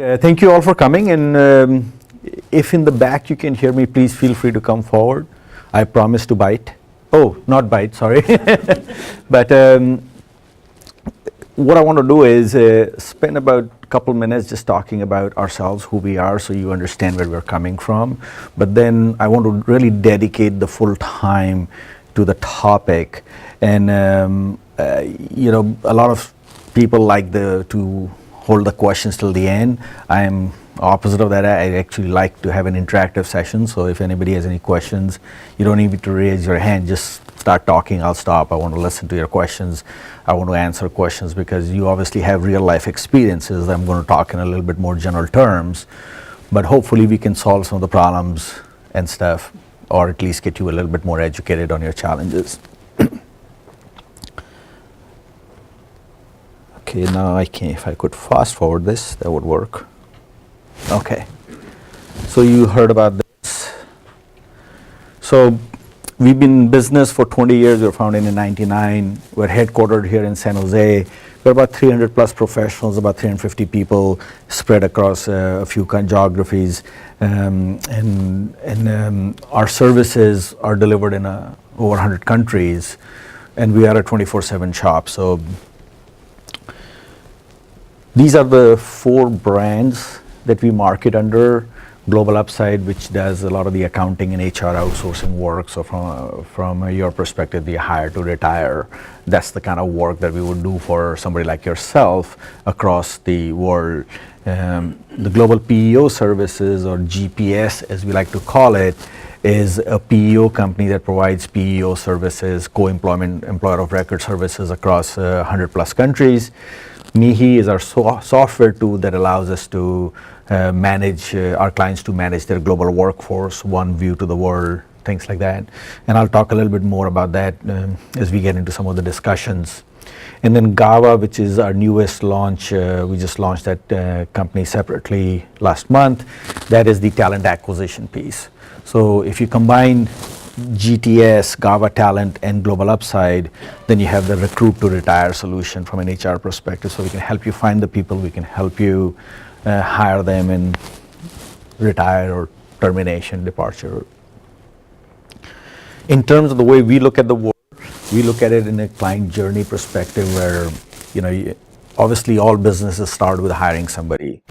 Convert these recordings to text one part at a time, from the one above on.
Thank you all for coming, and if in the back you can hear me, please feel free to come forward. I promise to bite. Oh, not bite, sorry. But what I want to do is spend about a couple minutes just talking about ourselves, who we are, so you understand where we're coming from. But then I want to really dedicate the full time to the topic. And a lot of people like to hold the questions till the end. I am opposite of that. I actually like to have an interactive session, so if anybody has any questions, you don't need to raise your hand, just start talking, I'll stop. I want to listen to your questions. I want to answer questions because you obviously have real life experiences. I'm going to talk in a little bit more general terms, but hopefully we can solve some of the problems and stuff, or at least get you a little bit more educated on your challenges. Okay, now if I could fast forward this, that would work. Okay, so you heard about this. So we've been in business for 20 years. We were founded in 99. We're headquartered here in San Jose. We're about 300 plus professionals, about 350 people spread across a few geographies. And our services are delivered in over 100 countries. And we are a 24/7 shop. So these are the 4 brands that we market under. Global Upside, which does a lot of the accounting and HR outsourcing work. So from your perspective, the hire to retire, that's the kind of work that we would do for somebody like yourself across the world. The Global PEO Services, or GPS as we like to call it, is a PEO company that provides PEO services, co-employment, employer of record services across 100 plus countries. Mihi is our software tool that allows us to manage our clients to manage their global workforce, one view to the world, things like that. And I'll talk a little bit more about that as we get into some of the discussions. And then Gava, which is our newest launch, we just launched that company separately last month. That is the talent acquisition piece. So if you combine GTS, Gava Talent, and Global Upside, then you have the recruit to retire solution from an HR perspective. So we can help you find the people, we can help you hire them in retire or termination, departure. In terms of the way we look at the world, we look at it in a client journey perspective where, obviously all businesses start with hiring somebody.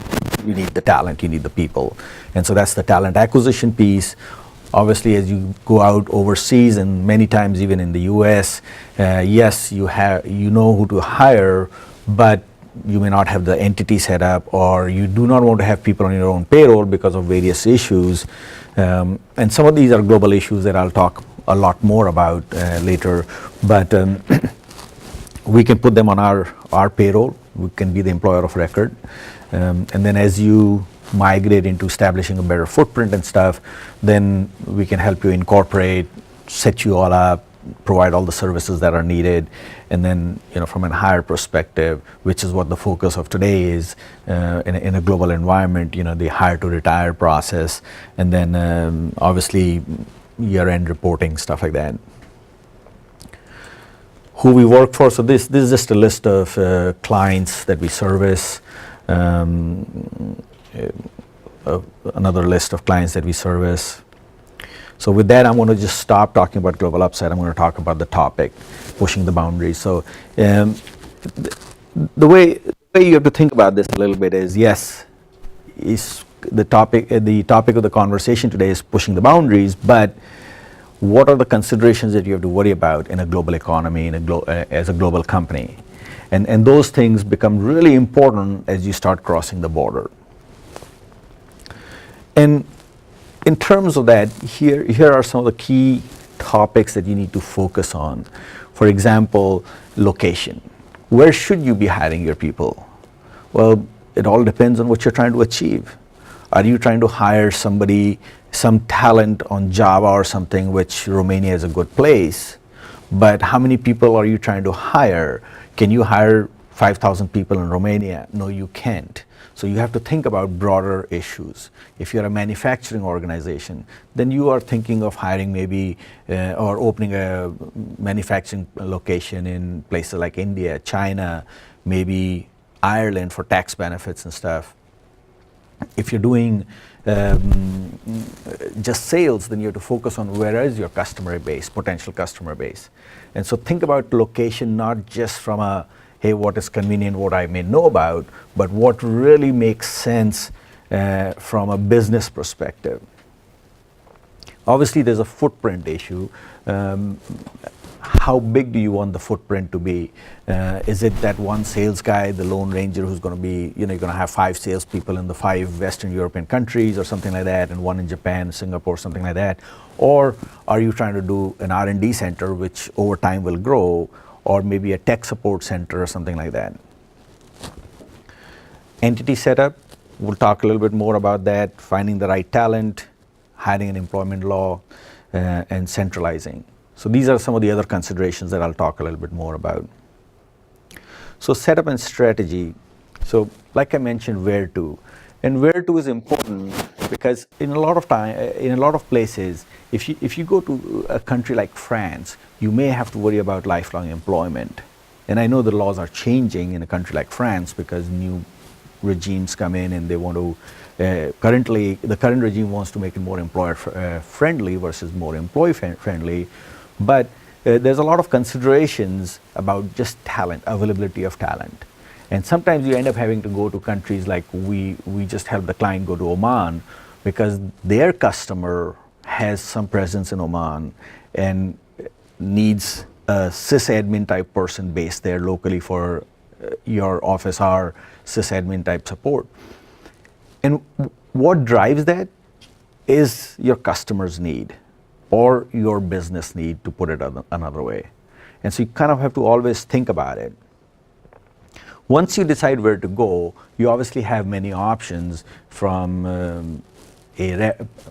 You need the talent, you need the people. And so that's the talent acquisition piece. Obviously, as you go out overseas, and many times even in the US, yes, you know who to hire, but you may not have the entity set up, or you do not want to have people on your own payroll because of various issues. And some of these are global issues that I'll talk a lot more about later. But we can put them on our payroll. We can be the employer of record. And then as you migrate into establishing a better footprint and stuff, then we can help you incorporate, set you all up, provide all the services that are needed. And then, from a hire perspective, which is what the focus of today is, in a global environment, the hire to retire process, and then obviously year-end reporting, stuff like that. Who we work for, so this is just a list of clients that we service. Another list of clients that we service. So with that, I'm going to just stop talking about Global Upside. I'm going to talk about the topic, pushing the boundaries. So the way you have to think about this a little bit is, yes, the topic of the conversation today is pushing the boundaries, but what are the considerations that you have to worry about in a global economy, as a global company? And those things become really important as you start crossing the border. And in terms of that, here are some of the key topics that you need to focus on. For example, location. Where should you be hiring your people? Well, it all depends on what you're trying to achieve. Are you trying to hire some talent on Java or something, which Romania is a good place, but how many people are you trying to hire? Can you hire 5,000 people in Romania? No, you can't. So you have to think about broader issues. If you're a manufacturing organization, then you are thinking of hiring maybe or opening a manufacturing location in places like India, China, maybe Ireland for tax benefits and stuff. If you're doing just sales, then you have to focus on where is your customer base, potential customer base. And so think about location not just from a, hey, what is convenient, what I may know about, but what really makes sense from a business perspective. Obviously, there's a footprint issue. How big do you want the footprint to be? Is it that one sales guy, the Lone Ranger, who's going to be, you're going to have 5 salespeople in the 5 Western European countries or something like that, and 1 in Japan, Singapore, something like that? Or are you trying to do an R&D center, which over time will grow, or maybe a tech support center or something like that? Entity setup, we'll talk a little bit more about that, finding the right talent, hiring an employment law, and centralizing. So these are some of the other considerations that I'll talk a little bit more about. So setup and strategy. So like I mentioned, where to. And where to is important because in a lot of places, if you go to a country like France, you may have to worry about lifelong employment. And I know the laws are changing in a country like France because new regimes come in and they want to, the current regime wants to make it more employer friendly versus more employee friendly. But there's a lot of considerations about just talent, availability of talent. And sometimes you end up having to go to countries like we just help the client go to Oman because their customer has some presence in Oman and needs a sysadmin type person based there locally for your office hour sysadmin type support. And what drives that is your customer's need or your business need, to put it another way. And so you kind of have to always think about it. Once you decide where to go, you obviously have many options from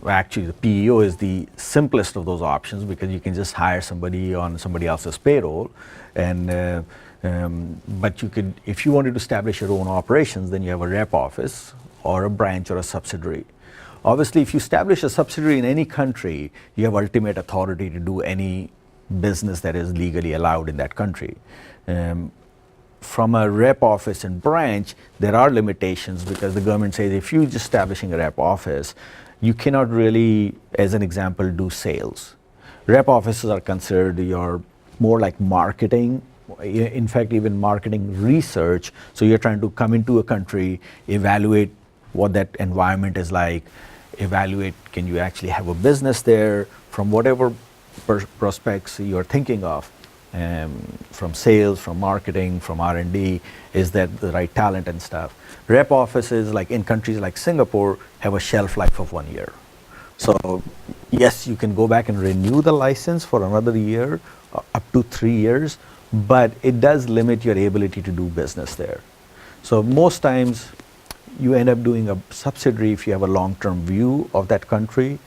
actually the PEO is the simplest of those options because you can just hire somebody on somebody else's payroll. And but you could, if you wanted to establish your own operations, then you have a rep office or a branch or a subsidiary. Obviously, if you establish a subsidiary in any country, you have ultimate authority to do any business that is legally allowed in that country. From a rep office and branch, there are limitations because the government says if you're just establishing a rep office, you cannot really, as an example, do sales. Rep offices are considered more like marketing, in fact, even marketing research. So you're trying to come into a country, evaluate what that environment is like, evaluate can you actually have a business there from whatever prospects you're thinking of. From sales, from marketing, from R&D, is that the right talent and stuff. Rep offices, like in countries like Singapore, have a shelf life of 1 year. So yes, you can go back and renew the license for another year, up to 3 years, but it does limit your ability to do business there. So most times you end up doing a subsidiary if you have a long-term view of that country.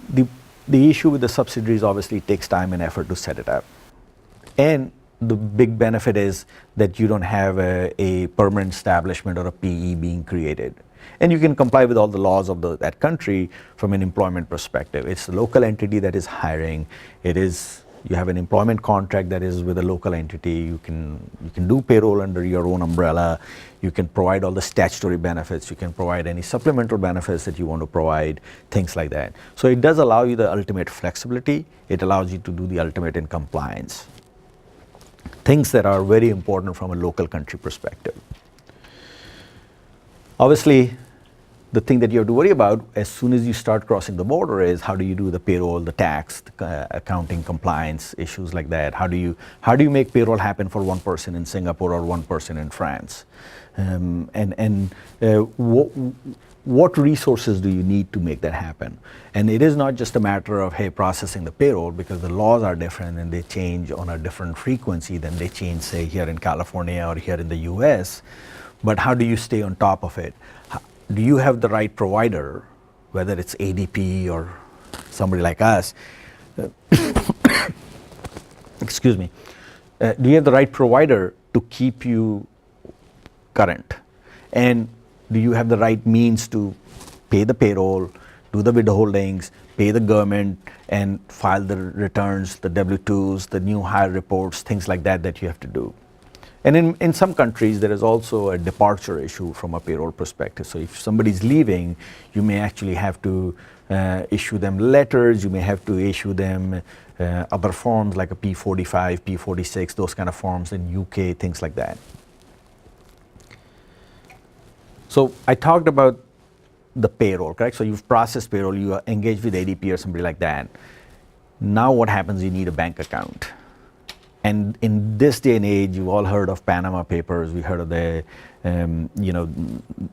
The issue with the subsidiaries obviously takes time and effort to set it up. And the big benefit is that you don't have a permanent establishment or a PE being created. And you can comply with all the laws of that country from an employment perspective. It's the local entity that is hiring. You have an employment contract that is with a local entity. You can do payroll under your own umbrella. You can provide all the statutory benefits. You can provide any supplemental benefits that you want to provide, things like that. So it does allow you the ultimate flexibility. It allows you to do the ultimate in compliance. Things that are very important from a local country perspective. Obviously, the thing that you have to worry about as soon as you start crossing the border is how do you do the payroll, the tax, the accounting, compliance, issues like that. How do you make payroll happen for one person in Singapore or one person in France? What resources do you need to make that happen? And it is not just a matter of, hey, processing the payroll, because the laws are different and they change on a different frequency than they change, say, here in California or here in the US. But how do you stay on top of it? Do you have the right provider, whether it's ADP or somebody like us? Excuse me. Do you have the right provider to keep you current? And do you have the right means to pay the payroll, do the withholdings, pay the government, and file the returns, the W-2s, the new hire reports, things like that you have to do? And in some countries, there is also a departure issue from a payroll perspective. So if somebody's leaving, you may actually have to issue them letters, you may have to issue them other forms like a P45, P46, those kind of forms in UK, things like that. So I talked about the payroll, correct? So you've processed payroll, you are engaged with ADP or somebody like that. Now what happens? You need a bank account. And in this day and age, you've all heard of Panama Papers. We heard of the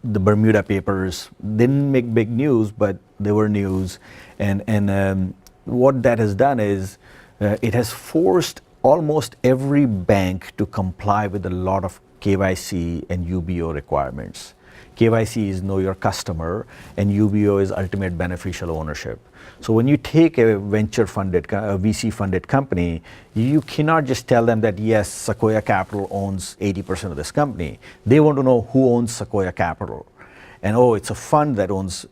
Bermuda Papers. Didn't make big news, but they were news. And what that has done is it has forced almost every bank to comply with a lot of KYC and UBO requirements. KYC is know your customer, and UBO is ultimate beneficial ownership. So when you take a venture-funded, a VC-funded company, you cannot just tell them that, yes, Sequoia Capital owns 80% of this company. They want to know who owns Sequoia Capital. And, oh, it's a fund that owns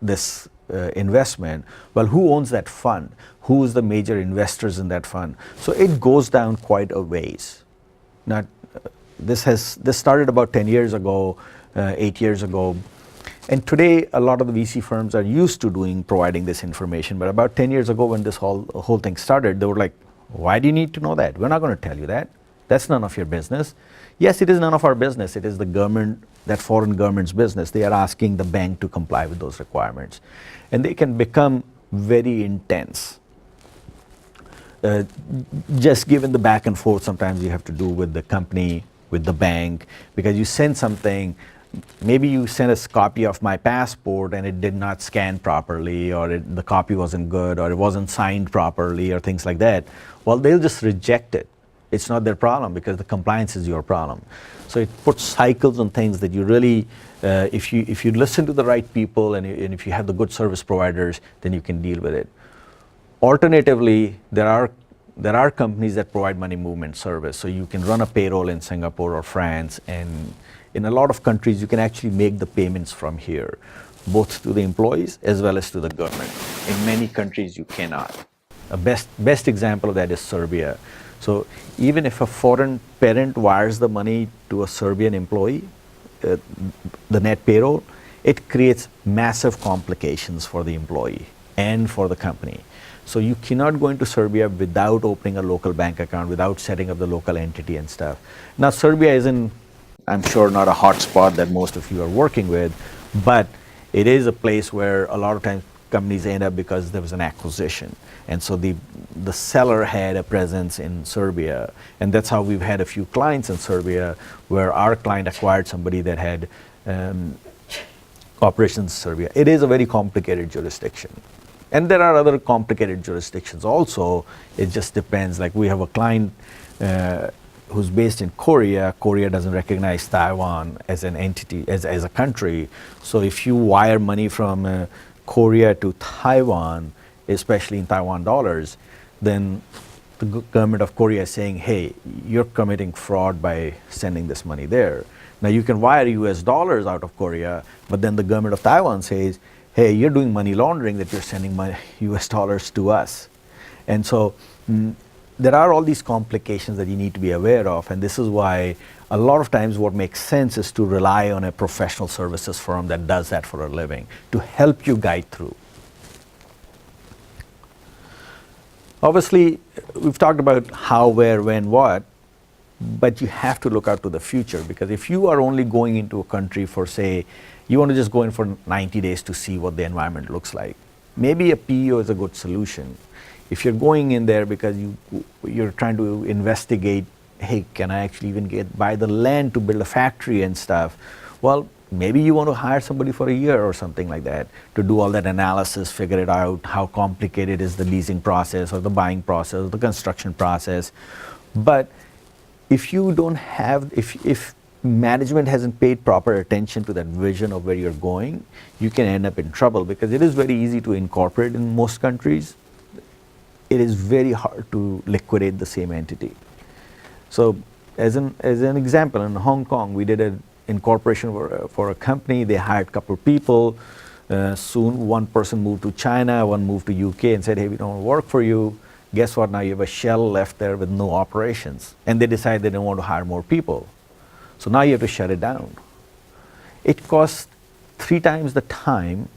this investment. Well, who owns that fund? Who is the major investors in that fund? So it goes down quite a ways. Now, this started about 10 years ago, 8 years ago. And today, a lot of the VC firms are used to providing this information. But about 10 years ago, when this whole thing started, they were like, why do you need to know that? We're not going to tell you that. That's none of your business. Yes, it is none of our business. It is the government, that foreign government's business. They are asking the bank to comply with those requirements. And they can become very intense. Just given the back and forth sometimes you have to do with the company, with the bank, because you send something. Maybe you sent a copy of my passport and it did not scan properly, or the copy wasn't good, or it wasn't signed properly, or things like that. Well, they'll just reject it. It's not their problem because the compliance is your problem. So it puts cycles on things that you really, if you listen to the right people and if you have the good service providers, then you can deal with it. Alternatively, there are companies that provide money movement service. So you can run a payroll in Singapore or France, and in a lot of countries, you can actually make the payments from here, both to the employees as well as to the government. In many countries, you cannot. A best example of that is Serbia. So even if a foreign parent wires the money to a Serbian employee, the net payroll, it creates massive complications for the employee and for the company. So you cannot go into Serbia without opening a local bank account, without setting up the local entity and stuff. Now, Serbia isn't, I'm sure, not a hot spot that most of you are working with, but it is a place where a lot of times companies end up because there was an acquisition. And so the seller had a presence in Serbia. And that's how we've had a few clients in Serbia, where our client acquired somebody that had operations in Serbia. It is a very complicated jurisdiction. And there are other complicated jurisdictions also. It just depends. Like we have a client who's based in Korea. Korea doesn't recognize Taiwan as an entity, as a country. So if you wire money from Korea to Taiwan, especially in Taiwan dollars, then the government of Korea is saying, hey, you're committing fraud by sending this money there. Now you can wire US dollars out of Korea, but then the government of Taiwan says, hey, you're doing money laundering that you're sending my US dollars to us. And so there are all these complications that you need to be aware of, and this is why a lot of times what makes sense is to rely on a professional services firm that does that for a living to help you guide through. Obviously, we've talked about how, where, when, what, but you have to look out to the future, because if you are only going into a country for, say, you want to just go in for 90 days to see what the environment looks like, maybe a PEO is a good solution. If you're going in there because you're trying to investigate, hey, can I actually even buy the land to build a factory and stuff? Well, maybe you want to hire somebody for a year or something like that to do all that analysis, figure it out, how complicated is the leasing process or the buying process or the construction process. But if you don't have, if management hasn't paid proper attention to that vision of where you're going, you can end up in trouble, because it is very easy to incorporate in most countries. It is very hard to liquidate the same entity. So as an example, in Hong Kong, we did an incorporation for a company. They hired a couple of people. Soon one person moved to China, one moved to UK and said, hey, we don't want to work for you. Guess what? Now you have a shell left there with no operations, and they decide they don't want to hire more people. So now you have to shut it down. It costs 3 times the time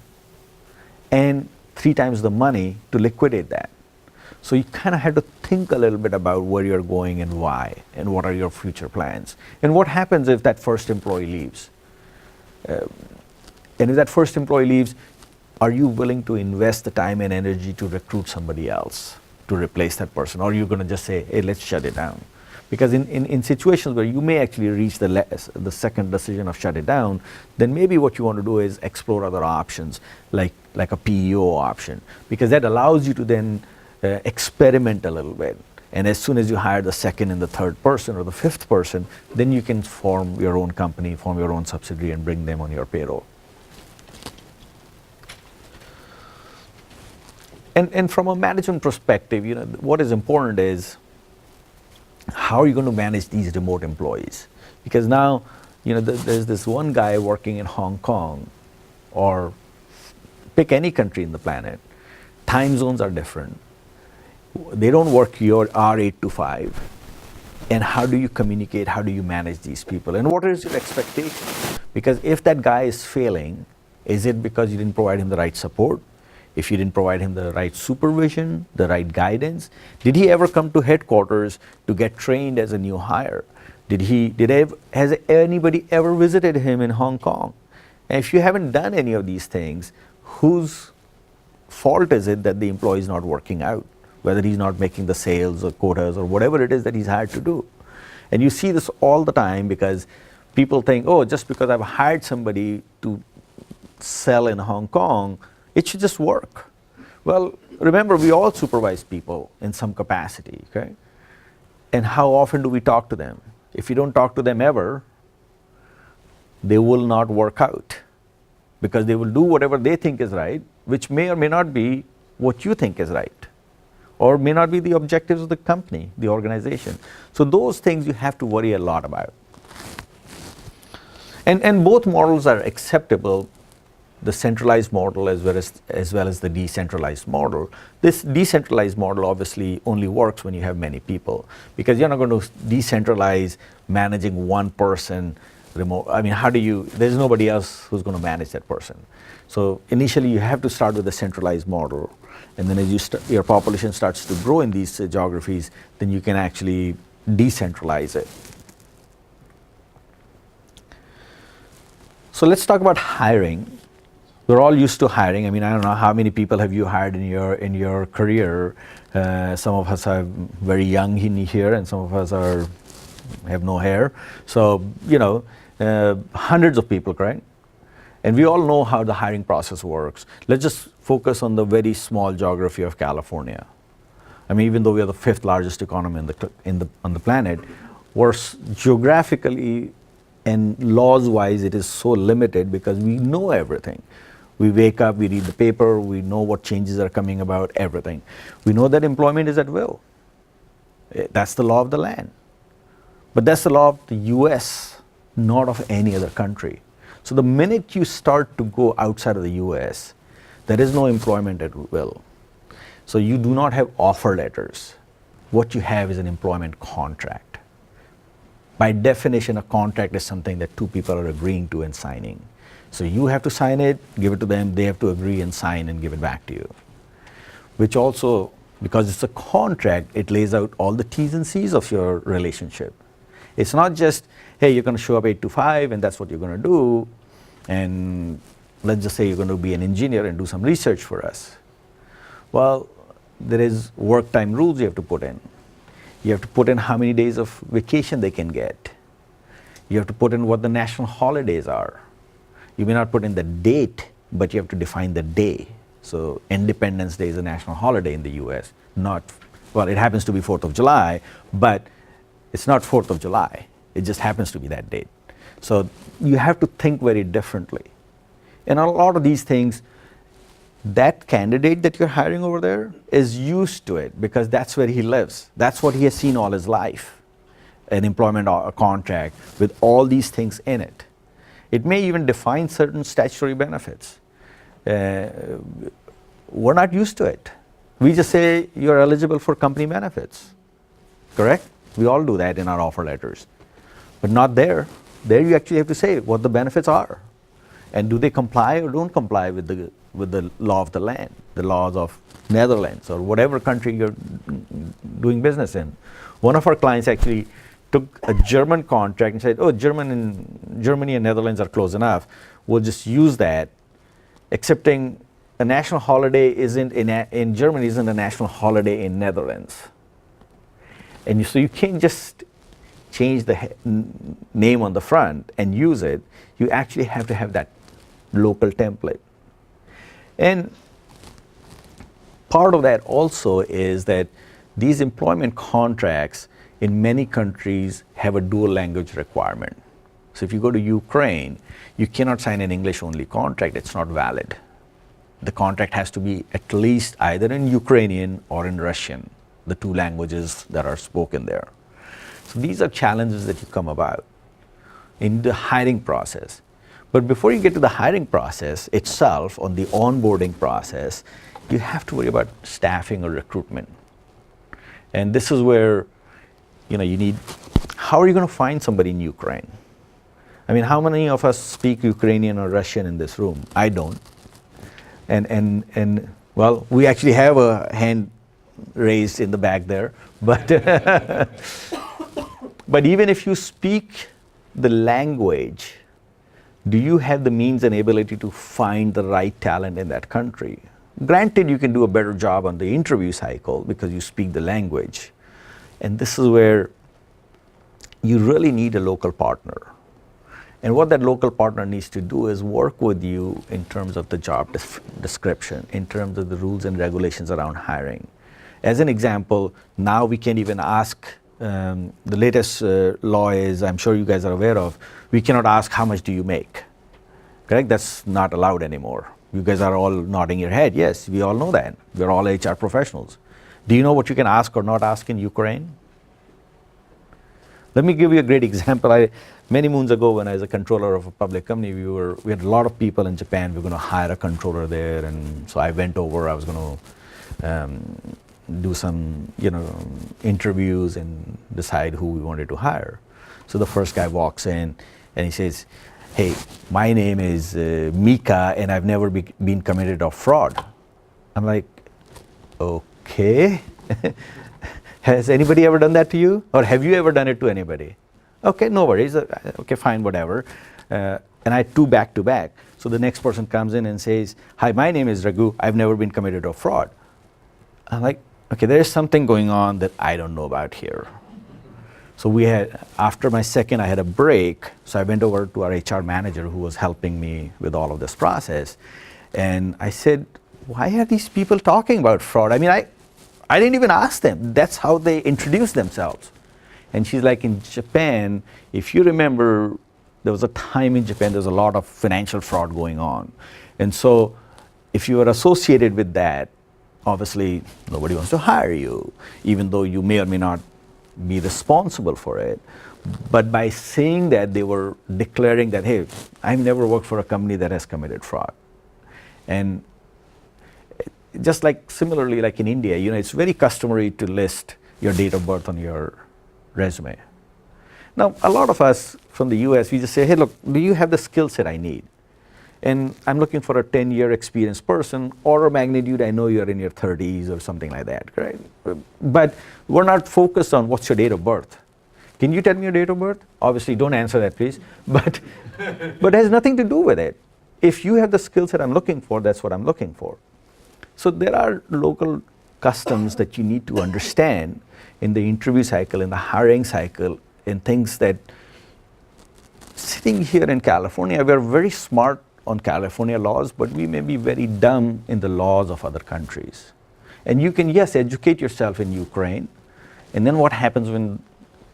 and 3 times the money to liquidate that. So you kind of have to think a little bit about where you're going and why, and what are your future plans. And what happens if that first employee leaves? And if that first employee leaves, are you willing to invest the time and energy to recruit somebody else to replace that person? Or are you going to just say, hey, let's shut it down? Because in situations where you may actually reach the second decision of shut it down, then maybe what you want to do is explore other options, like a PEO option, because that allows you to then experiment a little bit. And as soon as you hire the second and the third person or the fifth person, then you can form your own company, form your own subsidiary, and bring them on your payroll. And from a management perspective, what is important is how are you going to manage these remote employees? Because now, there's this one guy working in Hong Kong, or pick any country in the planet. Time zones are different. They don't work our 8 to 5. And how do you communicate? How do you manage these people? And what is your expectation? Because if that guy is failing, is it because you didn't provide him the right support? If you didn't provide him the right supervision, the right guidance? Did he ever come to headquarters to get trained as a new hire? Has anybody ever visited him in Hong Kong? And if you haven't done any of these things, whose fault is it that the employee is not working out? Whether he's not making the sales or quotas or whatever it is that he's hired to do. And you see this all the time because people think, oh, just because I've hired somebody to sell in Hong Kong, it should just work. Well, remember, we all supervise people in some capacity, okay? And how often do we talk to them? If you don't talk to them ever, they will not work out, because they will do whatever they think is right, which may or may not be what you think is right, or may not be the objectives of the company, the organization. So those things you have to worry a lot about. And both models are acceptable, the centralized model as well as the decentralized model. This decentralized model obviously only works when you have many people, because you're not going to decentralize managing one person remote. I mean, there's nobody else who's going to manage that person. So initially you have to start with a centralized model, and then as your population starts to grow in these geographies, then you can actually decentralize it. So let's talk about hiring. We're all used to hiring. I mean, I don't know how many people have you hired in your career. Some of us are very young in here, and some of us have no hair. So hundreds of people, correct? And we all know how the hiring process works. Let's just focus on the very small geography of California. I mean, even though we are the 5th largest economy on the planet, we're geographically and laws-wise, it is so limited because we know everything. We wake up, we read the paper, we know what changes are coming about, everything. We know that employment is at will. That's the law of the land. But that's the law of the US, not of any other country. So the minute you start to go outside of the US, there is no employment at will. So you do not have offer letters. What you have is an employment contract. By definition, a contract is something that 2 people are agreeing to and signing. So you have to sign it, give it to them, they have to agree and sign and give it back to you. Which also, because it's a contract, it lays out all the T's and C's of your relationship. It's not just, hey, you're going to show up 8 to 5 and that's what you're going to do, and let's just say you're going to be an engineer and do some research for us. Well, there is work time rules you have to put in. You have to put in how many days of vacation they can get. You have to put in what the national holidays are. You may not put in the date, but you have to define the day. So Independence Day is a national holiday in the US. It happens to be 4th of July, but it's not 4th of July. It just happens to be that date. So you have to think very differently. And a lot of these things, that candidate that you're hiring over there is used to it because that's where he lives. That's what he has seen all his life. An employment contract with all these things in it. It may even define certain statutory benefits. We're not used to it. We just say you're eligible for company benefits, correct? We all do that in our offer letters, but not there. There you actually have to say what the benefits are, and do they comply or don't comply with the law of the land, the laws of Netherlands or whatever country you're doing business in. One of our clients actually took a German contract and said, oh, Germany and Netherlands are close enough. We'll just use that, accepting a national holiday isn't in Germany isn't a national holiday in Netherlands. And so you can't just change the name on the front and use it. You actually have to have that local template. And part of that also is that these employment contracts in many countries have a dual language requirement. So if you go to Ukraine, you cannot sign an English-only contract. It's not valid. The contract has to be at least either in Ukrainian or in Russian, the two languages that are spoken there. So these are challenges that you come about in the hiring process. But before you get to the hiring process itself, on the onboarding process, you have to worry about staffing or recruitment. And this is where, you need, how are you going to find somebody in Ukraine? I mean, how many of us speak Ukrainian or Russian in this room? I don't. And well, we actually have a hand raised in the back there, but but even if you speak the language, do you have the means and ability to find the right talent in that country? Granted, you can do a better job on the interview cycle because you speak the language. And this is where you really need a local partner. And what that local partner needs to do is work with you in terms of the job description, in terms of the rules and regulations around hiring. As an example, now we can't even ask, the latest law is, I'm sure you guys are aware of, we cannot ask how much do you make, correct? That's not allowed anymore. You guys are all nodding your head. Yes, we all know that. We're all HR professionals. Do you know what you can ask or not ask in Ukraine? Let me give you a great example. Many moons ago, when I was a controller of a public company, we had a lot of people in Japan. We were going to hire a controller there, and so I went over. I was going to do some, interviews and decide who we wanted to hire. So the first guy walks in, and he says, "Hey, my name is Mika, and I've never been committed of fraud." I'm like, "Okay." Has anybody ever done that to you? Or have you ever done it to anybody? Okay, no worries. Okay, fine, whatever. And I had two back to back. So the next person comes in and says, "Hi, my name is Ragu. I've never been committed of fraud." I'm like, okay, there's something going on that I don't know about here. So after my second, I had a break. So I went over to our HR manager who was helping me with all of this process. And I said, why are these people talking about fraud? I mean, I didn't even ask them. That's how they introduced themselves. And she's like, in Japan, if you remember, there was a time in Japan, there was a lot of financial fraud going on. And so if you are associated with that, obviously nobody wants to hire you, even though you may or may not be responsible for it. But by saying that, they were declaring that, hey, I've never worked for a company that has committed fraud. And just like similarly, like in India, it's very customary to list your date of birth on your resume. Now, a lot of us from the US, we just say, hey, look, do you have the skill set I need? And I'm looking for a 10-year experienced person, or a magnitude, I know you're in your 30s or something like that, right? But we're not focused on what's your date of birth. Can you tell me your date of birth? Obviously, don't answer that, please. But it has nothing to do with it. If you have the skill set I'm looking for, that's what I'm looking for. So there are local customs that you need to understand in the interview cycle, in the hiring cycle, in things that, sitting here in California, we're very smart on California laws, but we may be very dumb in the laws of other countries. And you can, yes, educate yourself in Ukraine, and then what happens when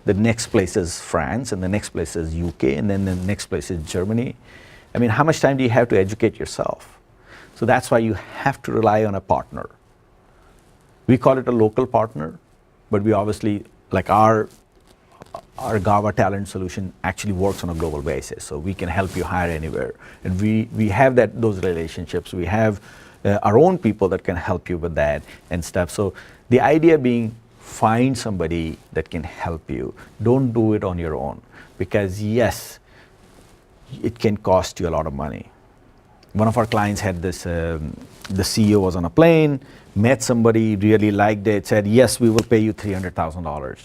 the next place is France, and the next place is UK, and then the next place is Germany? I mean, how much time do you have to educate yourself? So that's why you have to rely on a partner. We call it a local partner, but we obviously, like our Gava talent solution actually works on a global basis. So we can help you hire anywhere. And we have those relationships. We have our own people that can help you with that and stuff. So the idea being, find somebody that can help you. Don't do it on your own, because yes, it can cost you a lot of money. One of our clients had this, the CEO was on a plane, met somebody, really liked it, said, yes, we will pay you $300,000.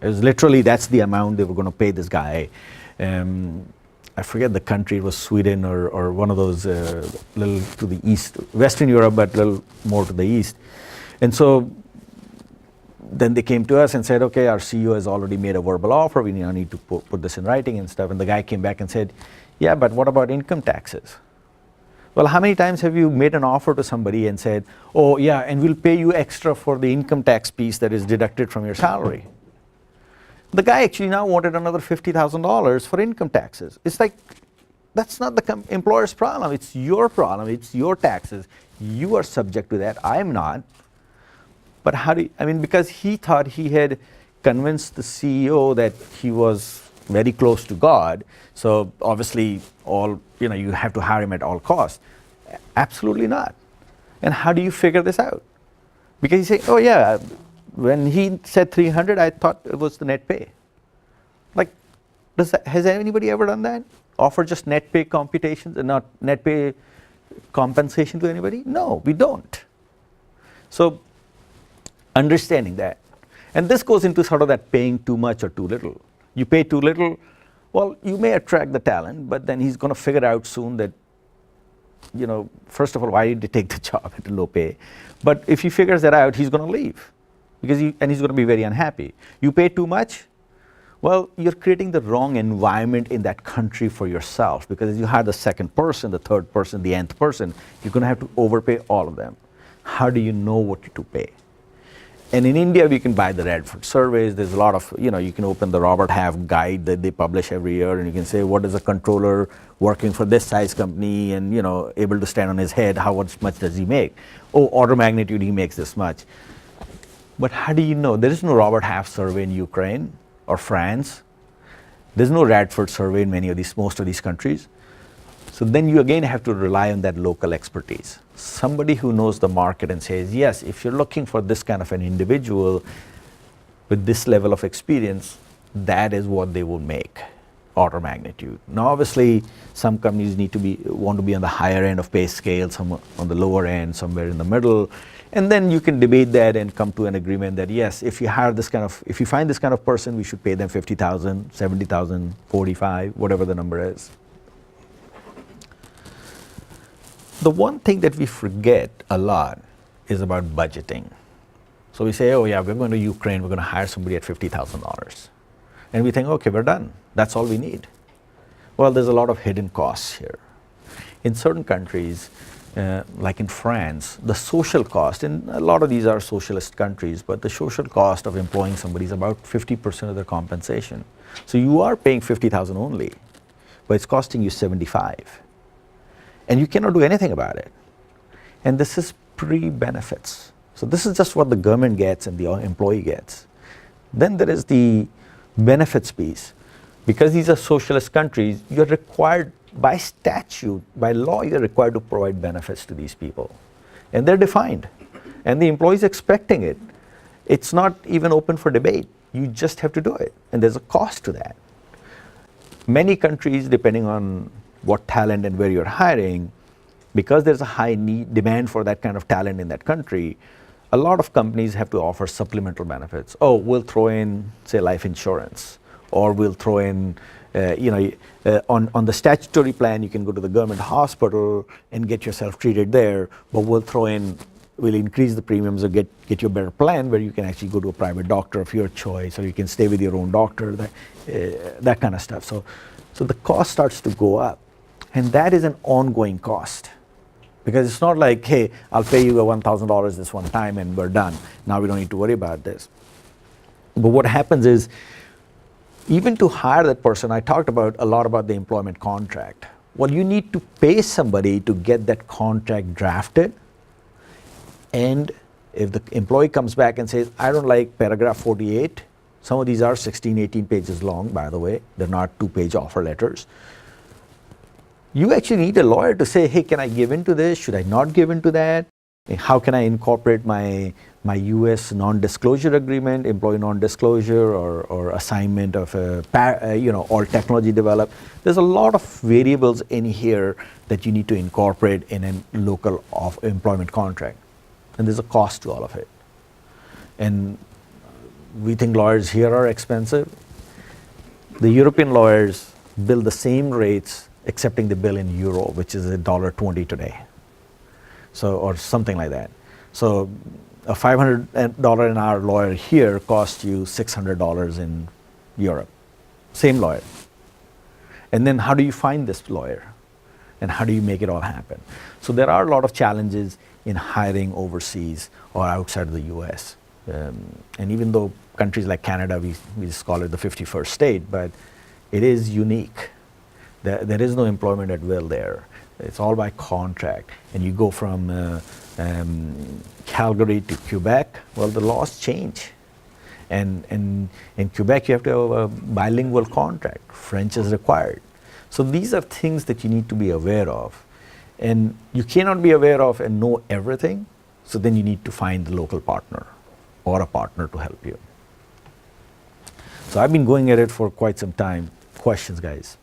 It was literally, that's the amount they were going to pay this guy. I forget the country, it was Sweden or one of those little to the east, Western Europe, but a little more to the east. And so then they came to us and said, okay, our CEO has already made a verbal offer, we now need to put this in writing and stuff. And the guy came back and said, yeah, but what about income taxes? Well, how many times have you made an offer to somebody and said, oh yeah, and we'll pay you extra for the income tax piece that is deducted from your salary? The guy actually now wanted another $50,000 for income taxes. It's like, that's not the employer's problem, it's your problem, it's your taxes. You are subject to that, I'm not. But how do you, I mean, because he thought he had convinced the CEO that he was very close to God, so obviously you have to hire him at all costs. Absolutely not. And how do you figure this out? Because you say, oh yeah, when he said 300, I thought it was the net pay. Like, has anybody ever done that? Offer just net pay computations and not net pay compensation to anybody? No, we don't. So understanding that. And this goes into sort of that paying too much or too little. You pay too little, well, you may attract the talent, but then he's going to figure out soon that, first of all, why did he take the job at a low pay? But if he figures that out, he's going to leave, because he's going to be very unhappy. You pay too much, well, you're creating the wrong environment in that country for yourself, because as you hire the second person, the third person, the nth person, you're going to have to overpay all of them. How do you know what to pay? And in India, we can buy the Radford surveys. There's a lot of, you can open the Robert Half guide that they publish every year, and you can say, what is a controller working for this size company and, able to stand on his head, how much does he make? Oh, order of magnitude, he makes this much. But how do you know? There is no Robert Half survey in Ukraine or France. There's no Radford survey in most of these countries. So then you again have to rely on that local expertise. Somebody who knows the market and says, yes, if you're looking for this kind of an individual with this level of experience, that is what they will make, order of magnitude. Now obviously some companies want to be on the higher end of pay scale, some on the lower end, somewhere in the middle. And then you can debate that and come to an agreement that yes, if you find this kind of person, we should pay them $50,000, $70,000, $45,000, whatever the number is. The one thing that we forget a lot is about budgeting. So we say, oh yeah, we're going to Ukraine, we're going to hire somebody at $50,000. And we think, okay, we're done. That's all we need. Well, there's a lot of hidden costs here. In certain countries, like in France, the social cost, and a lot of these are socialist countries, but the social cost of employing somebody is about 50% of their compensation. So you are paying $50,000 only, but it's costing you $75,000. And you cannot do anything about it. And this is pre-benefits. So this is just what the government gets and the employee gets. Then there is the benefits piece. Because these are socialist countries, you're required by statute, by law, you're required to provide benefits to these people. And they're defined. And the employee is expecting it. It's not even open for debate. You just have to do it. And there's a cost to that. Many countries, depending on what talent and where you're hiring, because there's a high demand for that kind of talent in that country, a lot of companies have to offer supplemental benefits. Oh, we'll throw in, say, life insurance, or we'll throw in, on the statutory plan, you can go to the government hospital and get yourself treated there, but we'll increase the premiums or get you a better plan where you can actually go to a private doctor of your choice, or you can stay with your own doctor, that kind of stuff. So the cost starts to go up. And that is an ongoing cost, because it's not like, hey, I'll pay you $1,000 this one time and we're done. Now we don't need to worry about this. But what happens is, even to hire that person, I talked a lot about the employment contract. Well, you need to pay somebody to get that contract drafted. And if the employee comes back and says, I don't like paragraph 48, some of these are 16, 18 pages long, by the way. They're not 2-page offer letters. you actually need a lawyer to say, hey, can I give into this? Should I not give into that? How can I incorporate my U.S. non-disclosure agreement, employee non-disclosure, or assignment of all technology developed? There's a lot of variables in here that you need to incorporate in a local employment contract, and there's a cost to all of it. And we think lawyers here are expensive. The European lawyers bill the same rates, excepting the bill in euro, which is $1.20 today. So, or something like that. So a $500 an hour lawyer here costs you $600 in Europe. Same lawyer. And then how do you find this lawyer? And how do you make it all happen? So there are a lot of challenges in hiring overseas or outside of the US. And even though countries like Canada, we just call it the 51st state, but it is unique. There is no employment at will there. It's all by contract. And you go from Calgary to Quebec, well, the laws change. And in Quebec, you have to have a bilingual contract. French is required. So these are things that you need to be aware of. And you cannot be aware of and know everything, so then you need to find the local partner or a partner to help you. So I've been going at it for quite some time. Questions, guys?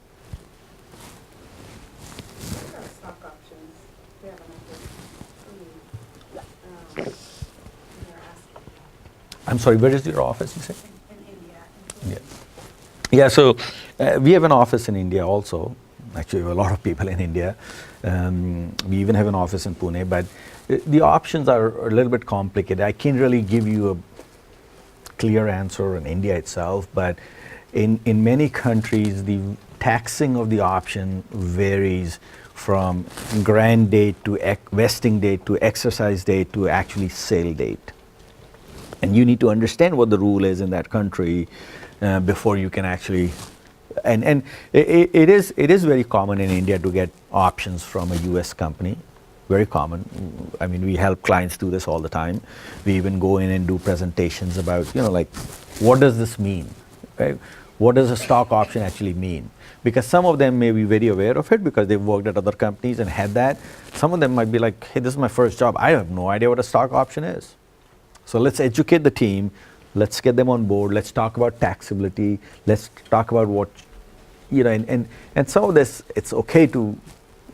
I'm sorry, where is your office, you said? In India. Yeah, so we have an office in India also. Actually, we have a lot of people in India. We even have an office in Pune, but the options are a little bit complicated. I can't really give you a clear answer in India itself, but in many countries, the taxing of the option varies from grant date to vesting date to exercise date to actually sale date. And you need to understand what the rule is in that country before you can actually, and it is very common in India to get options from a US company, very common. I mean, we help clients do this all the time. We even go in and do presentations about, like, what does this mean, right? What does a stock option actually mean? Because some of them may be very aware of it because they've worked at other companies and had that. Some of them might be like, hey, this is my first job. I have no idea what a stock option is. So let's educate the team, let's get them on board, let's talk about taxability, let's talk about what, and some of this, it's okay to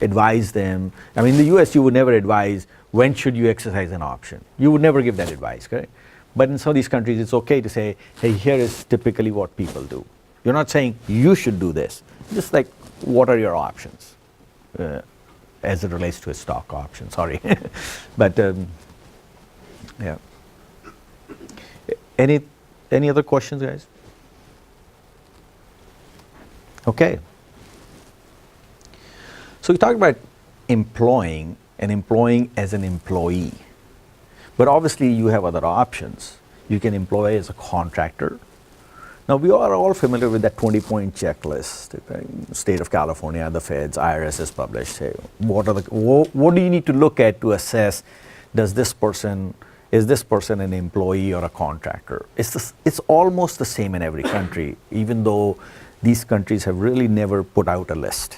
advise them. I mean, in the US, you would never advise, when should you exercise an option? You would never give that advice, correct? But in some of these countries, it's okay to say, hey, here is typically what people do. You're not saying you should do this, just like, what are your options as it relates to a stock option, sorry. But, yeah. Any other questions, guys? Okay. So we talked about employing and employing as an employee. But obviously you have other options. You can employ as a contractor. Now we are all familiar with that 20-point checklist. State of California, the feds, IRS has published. Say, what do you need to look at to assess, is this person an employee or a contractor? It's almost the same in every country, even though these countries have really never put out a list.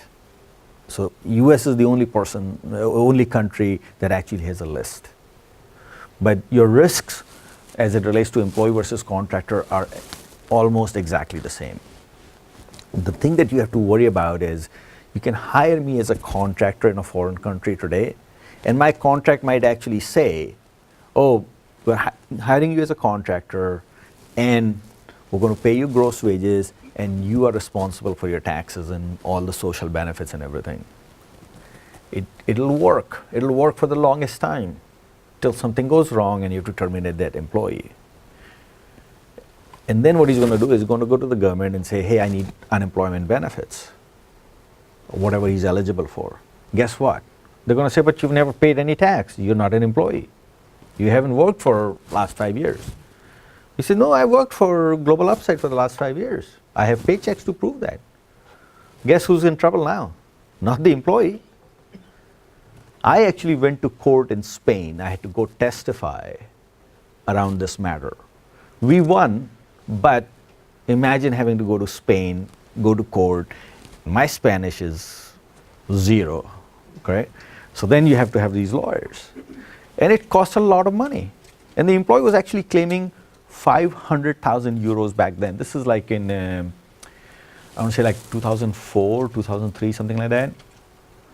So US is the only country that actually has a list. But your risks as it relates to employee versus contractor are almost exactly the same. The thing that you have to worry about is you can hire me as a contractor in a foreign country today, and my contract might actually say, oh, we're hiring you as a contractor, and we're going to pay you gross wages, and you are responsible for your taxes and all the social benefits and everything. It'll work. It'll work for the longest time, till something goes wrong and you have to terminate that employee. And then what he's going to do is he's going to go to the government and say, hey, I need unemployment benefits, or whatever he's eligible for. Guess what? They're going to say, but you've never paid any tax. You're not an employee. You haven't worked for last 5 years. He said, no, I worked for Global Upside for the last 5 years. I have paychecks to prove that. Guess who's in trouble now? Not the employee. I actually went to court in Spain. I had to go testify around this matter. We won, but imagine having to go to Spain, go to court. My Spanish is Zero, correct? So then you have to have these lawyers. And it costs a lot of money. And the employee was actually claiming 500,000 euros back then. This is like in, I want to say like 2004, 2003, something like that.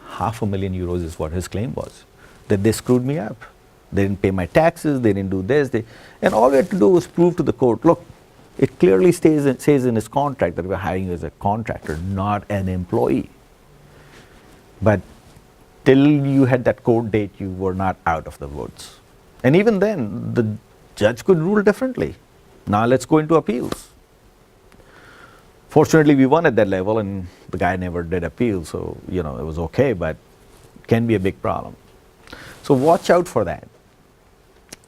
€500,000 is what his claim was. That they screwed me up. They didn't pay my taxes, they didn't do this. And all we had to do was prove to the court, look, it clearly says in his contract that we're hiring you as a contractor, not an employee. But till you had that court date, you were not out of the woods. And even then, the judge could rule differently. Now let's go into appeals. Fortunately, we won at that level, and the guy never did appeal, so it was okay, but it can be a big problem. So watch out for that.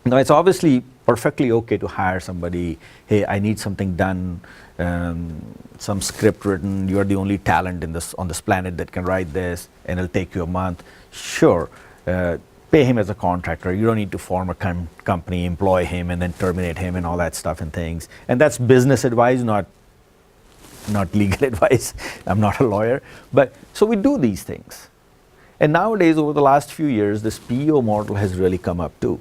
Now, it's obviously perfectly okay to hire somebody. Hey, I need something done, some script written. You're the only talent on this planet that can write this, and it'll take you a month. Sure, pay him as a contractor. You don't need to form a company, employ him, and then terminate him, and all that stuff and things. And that's business advice, not legal advice. I'm not a lawyer, but so we do these things. And nowadays, over the last few years, this PEO model has really come up too.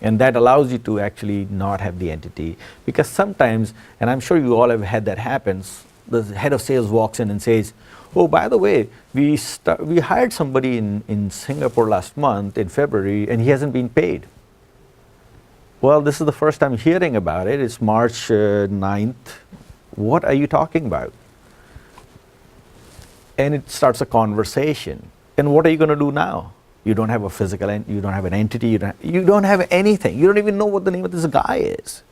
And that allows you to actually not have the entity, because sometimes, and I'm sure you all have had that happens, the head of sales walks in and says, oh, by the way, we hired somebody in Singapore last month in February, and he hasn't been paid. Well, this is the first time hearing about it. It's March 9th. What are you talking about? And it starts a conversation. And what are you going to do now? You don't have a physical, you don't have an entity, you don't have anything. You don't even know what the name of this guy is.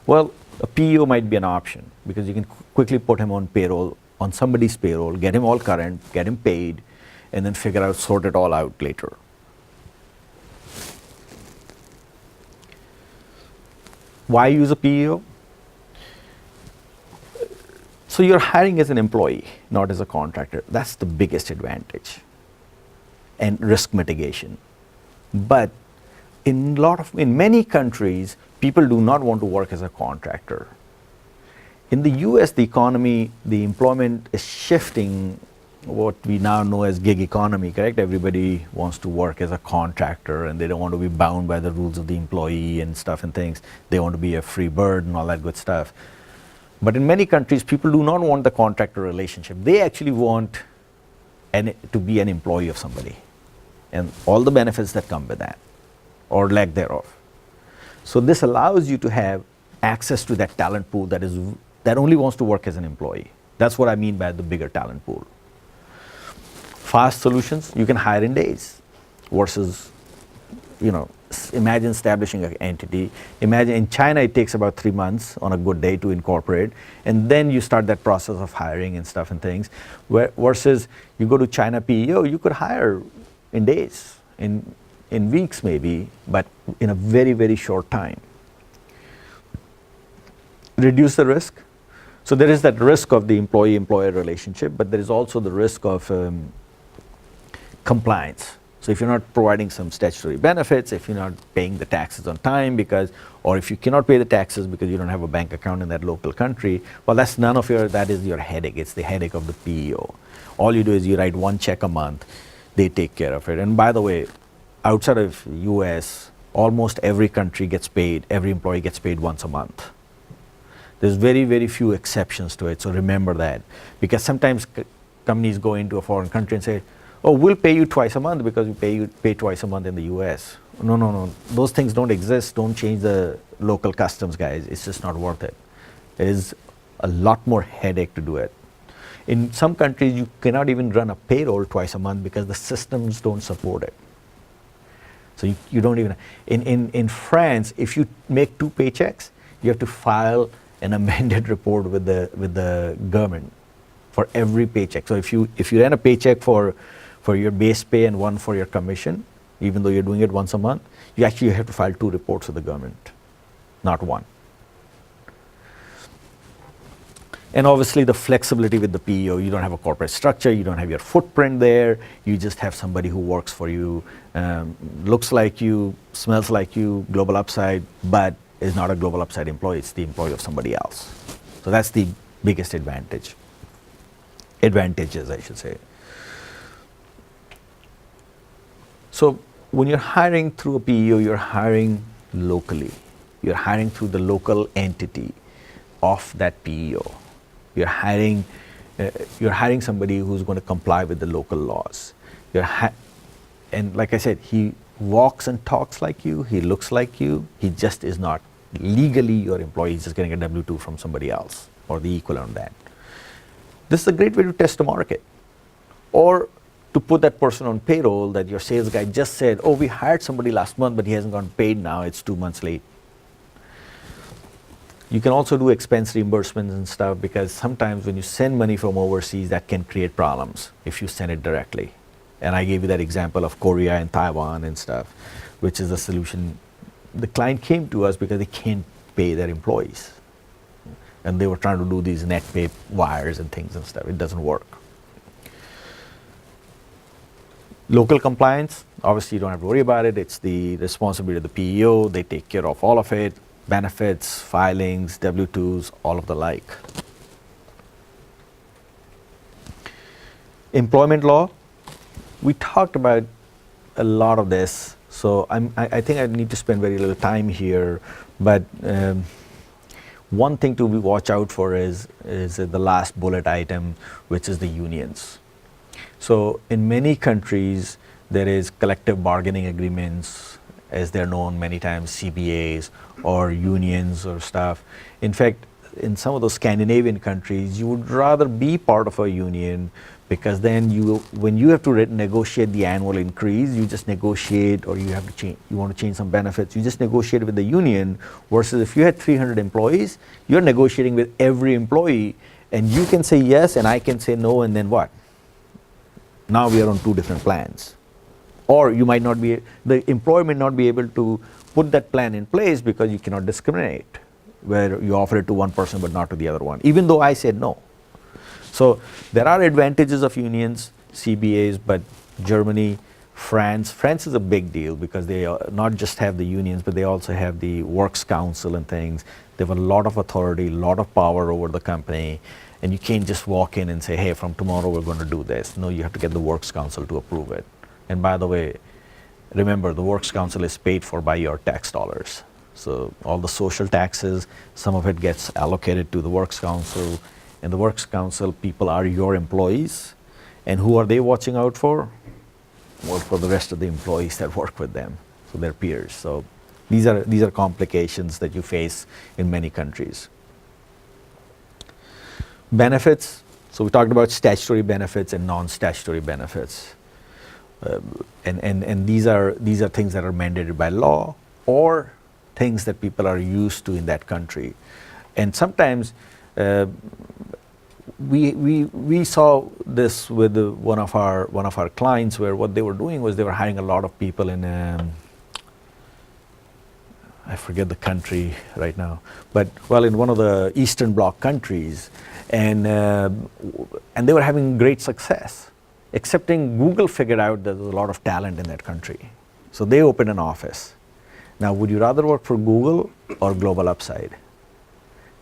Well, a PEO might be an option, because you can quickly put him on payroll, on somebody's payroll, get him all current, get him paid, and then sort it all out later. Why use a PEO? So you're hiring as an employee, not as a contractor. That's the biggest advantage. And risk mitigation. But in many countries, people do not want to work as a contractor. In the US, the economy, the employment is shifting, what we now know as gig economy, correct? Everybody wants to work as a contractor, and they don't want to be bound by the rules of the employee and stuff and things. They want to be a free bird and all that good stuff. But in many countries, people do not want the contractor relationship. They actually want to be an employee of somebody, and all the benefits that come with that, or lack thereof. So this allows you to have access to that talent pool that only wants to work as an employee. That's what I mean by the bigger talent pool. Fast solutions, you can hire in days, versus, imagine establishing an entity. Imagine in China, it takes about 3 months on a good day to incorporate, and then you start that process of hiring and stuff and things. Versus you go to China PEO, you could hire in days, in weeks maybe, but in a very, very short time. Reduce the risk. So there is that risk of the employee-employer relationship, but there is also the risk of compliance. So if you're not providing some statutory benefits, if you're not paying the taxes on time or if you cannot pay the taxes because you don't have a bank account in that local country, well, that is your headache. It's the headache of the PEO. All you do is you write one check a month. They take care of it. And by the way, outside of US, almost every country gets paid, every employee gets paid once a month. There's very, very few exceptions to it, so remember that. Because sometimes companies go into a foreign country and say, oh, we'll pay you twice a month because we pay twice a month in the US. No. Those things don't exist. Don't change the local customs, guys. It's just not worth it. It is a lot more headache to do it. In some countries, you cannot even run a payroll twice a month because the systems don't support it. So you don't even, in France, if you make 2 paychecks, you have to file an amended report with the government for every paycheck. So if you run a paycheck for your base pay and one for your commission, even though you're doing it once a month, you actually have to file 2 reports with the government, not 1. And obviously the flexibility with the PEO, you don't have a corporate structure, you don't have your footprint there, you just have somebody who works for you, looks like you, smells like you, global upside, but is not a global upside employee, it's the employee of somebody else. So that's the biggest advantages, I should say. So when you're hiring through a PEO, you're hiring locally. You're hiring through the local entity of that PEO. You're hiring somebody who's going to comply with the local laws. And like I said, he walks and talks like you, he looks like you, he just is not legally your employee, he's just getting a W-2 from somebody else or the equivalent of that. This is a great way to test the market. Or to put that person on payroll that your sales guy just said, oh, we hired somebody last month, but he hasn't gotten paid now, it's 2 months late. You can also do expense reimbursements and stuff, because sometimes when you send money from overseas, that can create problems if you send it directly. And I gave you that example of Korea and Taiwan and stuff, which is a solution. The client came to us because they can't pay their employees. And they were trying to do these net pay wires and things and stuff. It doesn't work. Local compliance, obviously you don't have to worry about it. It's the responsibility of the PEO. They take care of all of it. Benefits, filings, W-2s, all of the like. Employment law. We talked about a lot of this, so I think I need to spend very little time here, but one thing to watch out for is the last bullet item, which is the unions. So in many countries, there is collective bargaining agreements, as they're known many times, CBAs or unions or stuff. In fact, in some of those Scandinavian countries, you would rather be part of a union, because then when you have to negotiate the annual increase, you just negotiate, or you want to change some benefits, you just negotiate with the union, versus if you had 300 employees, you're negotiating with every employee, and you can say yes, and I can say no, and then what? Now we are on two different plans. Or the employer may not be able to put that plan in place because you cannot discriminate, where you offer it to one person but not to the other one, even though I said no. So there are advantages of unions, CBAs, but Germany, France is a big deal, because they not just have the unions, but they also have the works council and things. They have a lot of authority, a lot of power over the company, and you can't just walk in and say, hey, from tomorrow we're going to do this. No, you have to get the works council to approve it. And by the way, remember, the works council is paid for by your tax dollars. So all the social taxes, some of it gets allocated to the works council. And the works council people are your employees. And who are they watching out for? Well, for the rest of the employees that work with them, so their peers. So these are complications that you face in many countries. Benefits. So we talked about statutory benefits and non-statutory benefits. And these are things that are mandated by law, or things that people are used to in that country. And sometimes we saw this with one of our clients, where what they were doing was they were hiring a lot of people in I forget the country right now, but in one of the Eastern Bloc countries, and they were having great success. Excepting Google figured out that there was a lot of talent in that country, so they opened an office. Now, would you rather work for Google or Global Upside?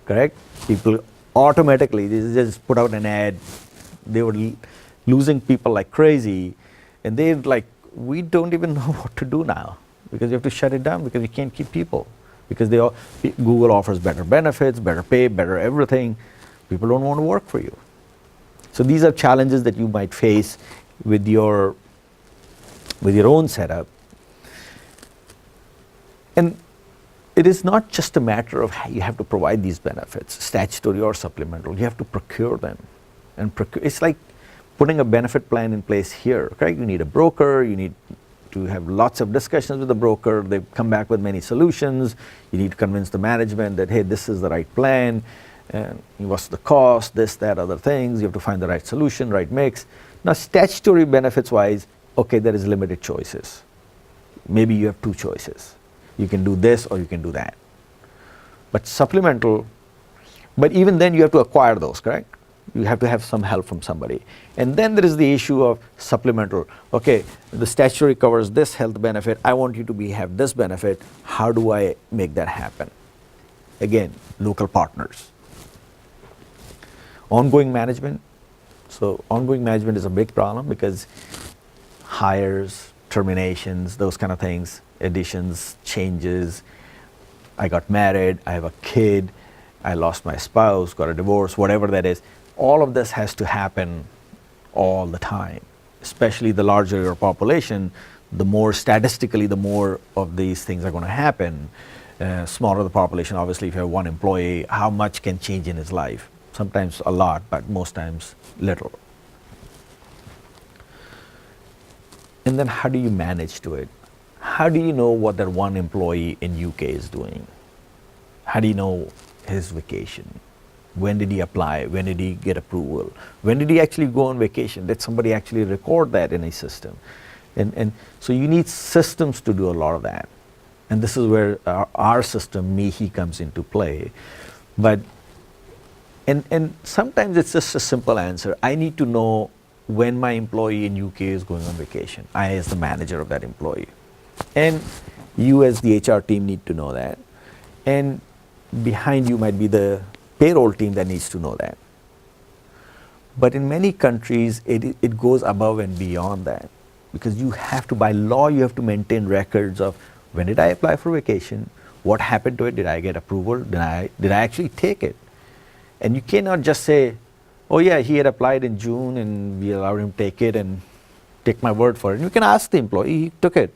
Correct? People automatically, they just put out an ad. They were losing people like crazy, and they're like, we don't even know what to do now, because you have to shut it down, because you can't keep people, because Google offers better benefits, better pay, better everything. People don't want to work for you. So these are challenges that you might face with your own setup. And it is not just a matter of how you have to provide these benefits, statutory or supplemental. You have to procure them. And it's like putting a benefit plan in place here, correct? You need a broker, you need to have lots of discussions with the broker. They come back with many solutions. You need to convince the management that, hey, this is the right plan. And what's the cost, this, that, other things. You have to find the right solution, right mix. Now, statutory benefits wise, okay, there is limited choices. Maybe you have two choices. You can do this or you can do that. But supplemental, but even then you have to acquire those, correct? You have to have some help from somebody. And then there is the issue of supplemental. Okay, the statutory covers this health benefit. I want you to have this benefit. How do I make that happen? Again, local partners. Ongoing management. So ongoing management is a big problem, because hires, terminations, those kind of things, additions, changes. I got married, I have a kid, I lost my spouse, got a divorce, whatever that is. All of this has to happen all the time. Especially the larger your population, the more statistically, the more of these things are going to happen. Smaller the population, obviously, if you have one employee, how much can change in his life? Sometimes a lot, but most times little. And then how do you manage to it? How do you know what that one employee in UK is doing? How do you know his vacation? When did he apply? When did he get approval? When did he actually go on vacation? Did somebody actually record that in a system? And so you need systems to do a lot of that. And this is where our system, Mihi, comes into play. But, and sometimes it's just a simple answer. I need to know when my employee in UK is going on vacation. I, as the manager of that employee. And you as the HR team need to know that. And behind you might be the payroll team that needs to know that. But in many countries, it goes above and beyond that. Because you have to, by law, you have to maintain records of when did I apply for vacation, what happened to it, did I get approval, did I actually take it? And you cannot just say, oh yeah, he had applied in June and we allowed him to take it and take my word for it. And you can ask the employee, he took it.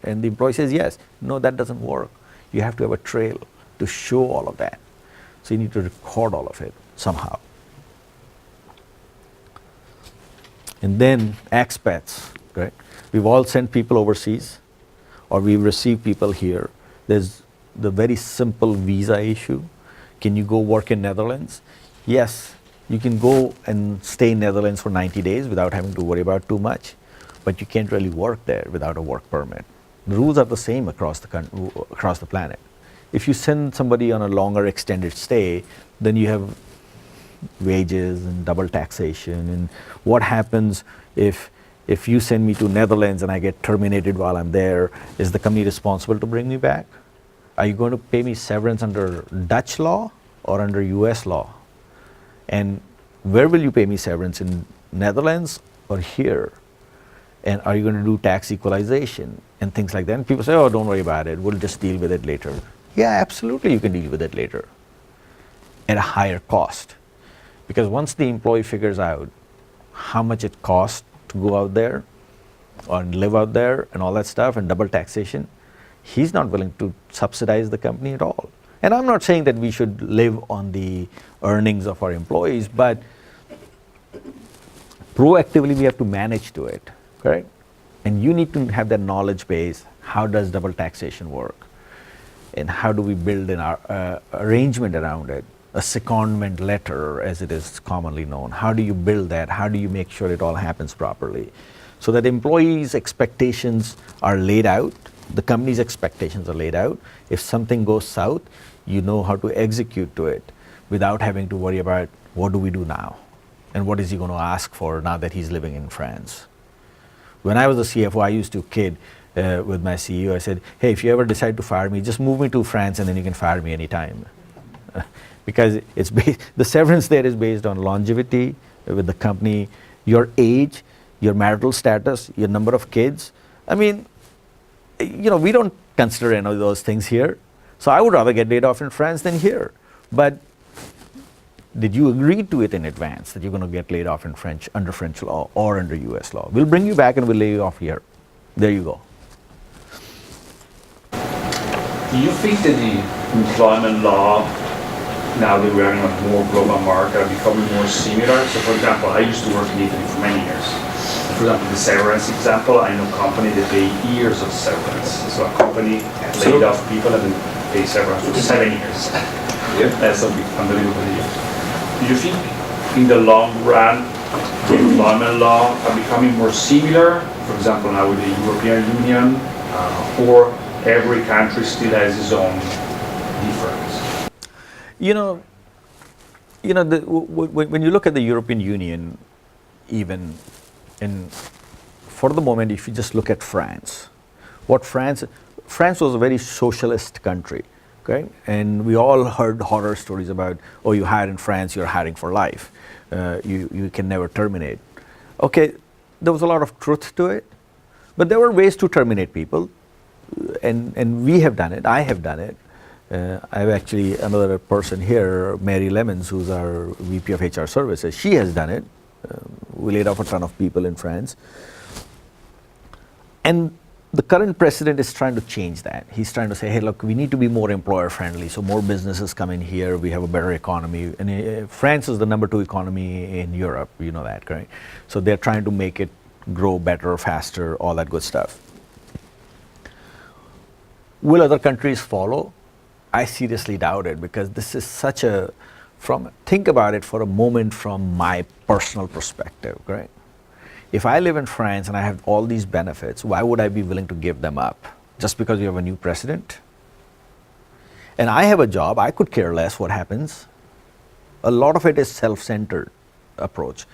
And the employee says yes. No, that doesn't work. You have to have a trail to show all of that. So you need to record all of it somehow. And then expats, right? We've all sent people overseas, or we've received people here. There's the very simple visa issue. Can you go work in Netherlands? Yes, you can go and stay in Netherlands for 90 days without having to worry about too much, but you can't really work there without a work permit. The rules are the same across the planet. If you send somebody on a longer extended stay, then you have wages and double taxation. And what happens if you send me to Netherlands and I get terminated while I'm there? Is the company responsible to bring me back? Are you going to pay me severance under Dutch law or under US law? And where will you pay me severance, in Netherlands or here? And are you going to do tax equalization and things like that? And people say, oh, don't worry about it, we'll just deal with it later. Yeah, absolutely, you can deal with it later at a higher cost. Because once the employee figures out how much it costs to go out there or live out there and all that stuff and double taxation, he's not willing to subsidize the company at all. And I'm not saying that we should live on the earnings of our employees, but proactively we have to manage to it, correct? And you need to have that knowledge base. How does double taxation work? And how do we build an arrangement around it? A secondment letter, as it is commonly known. How do you build that? How do you make sure it all happens properly? So that employees' expectations are laid out, the company's expectations are laid out. If something goes south, you know how to execute to it without having to worry about what do we do now? And what is he going to ask for now that he's living in France? When I was a CFO, I used to kid with my CEO. I said, hey, if you ever decide to fire me, just move me to France and then you can fire me anytime. Because it's the severance there is based on longevity with the company, your age, your marital status, your number of kids. I mean, we don't consider any of those things here. So I would rather get laid off in France than here. But did you agree to it in advance that you're going to get laid off in under French law or under US law? We'll bring you back and we'll lay you off here. There you go. Do you think that the employment law, now that we're in a more global market, are becoming more similar? So for example, I used to work in Italy for many years. For example, the severance example, I know a company that pay years of severance. So a company laid off people and pay severance for 7 years. Yeah. That's unbelievable. Do you think in the long run, the employment law are becoming more similar? For example, now with the European Union, or every country still has its own difference? When you look at the European Union, even, and for the moment, if you just look at France, France was a very socialist country, okay? And we all heard horror stories about, oh, you hire in France, you're hiring for life. You can never terminate. Okay, there was a lot of truth to it, But there were ways to terminate people, and we have done it. I have done it. I have actually another person here, Mary Lemons, who's our VP of HR Services. She has done it. We laid off a ton of people in France. And the current president is trying to change that. He's trying to say, hey, look, we need to be more employer friendly, so more businesses come in here, we have a better economy. And France is the number 2 economy in Europe, you know that, right? So they're trying to make it grow better, faster, all that good stuff. Will other countries follow? I seriously doubt it, because this is such a, think about it for a moment from my personal perspective, right? If I live in France and I have all these benefits, why would I be willing to give them up? Just because we have a new president? And I have a job, I could care less what happens. A lot of it is self-centered approach.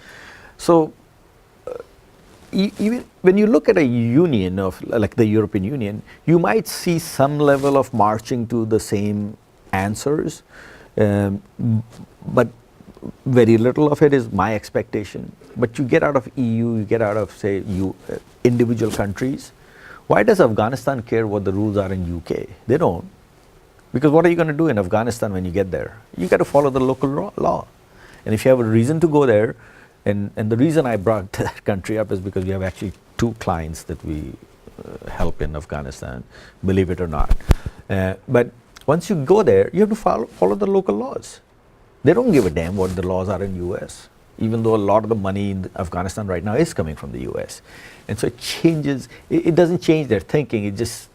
So even when you look at a union of like the European Union, you might see some level of marching to the same answers, but very little of it is my expectation. But you get out of EU, you get out of, say, individual countries. Why does Afghanistan care what the rules are in UK? They don't. Because what are you going to do in Afghanistan when you get there? You got to follow the local law. And if you have a reason to go there, and the reason I brought that country up is because we have actually 2 clients that we help in Afghanistan, believe it or not. But once you go there, you have to follow the local laws. They don't give a damn what the laws are in US, even though a lot of the money in Afghanistan right now is coming from the US. And so it changes, it doesn't change their thinking, it just,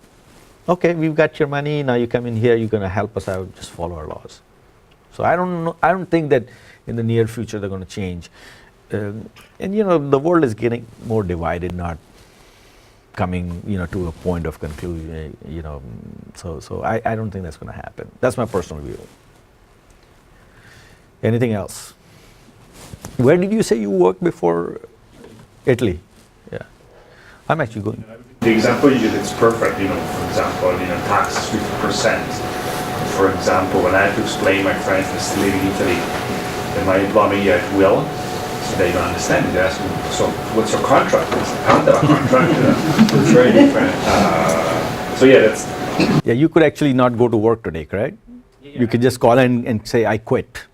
okay, we've got your money, now you come in here, you're going to help us out, just follow our laws. So I don't think that in the near future they're going to change. And you know, the world is getting more divided, not coming, you know, to a point of conclusion, you know, so I don't think that's going to happen. That's my personal view. Anything else? Where did you say you worked before? Italy. Yeah. I'm actually going. The example you did, it's perfect, you know, for example, you know, tax 50%. For example, when I had to explain my friends that still live in Italy, they might employ me at will, so they don't understand it. They ask me, so what's your contract? It's a contract. It's very different. So yeah, that's... Yeah, you could actually not go to work today, correct? Yeah. You could just call in and say, I quit.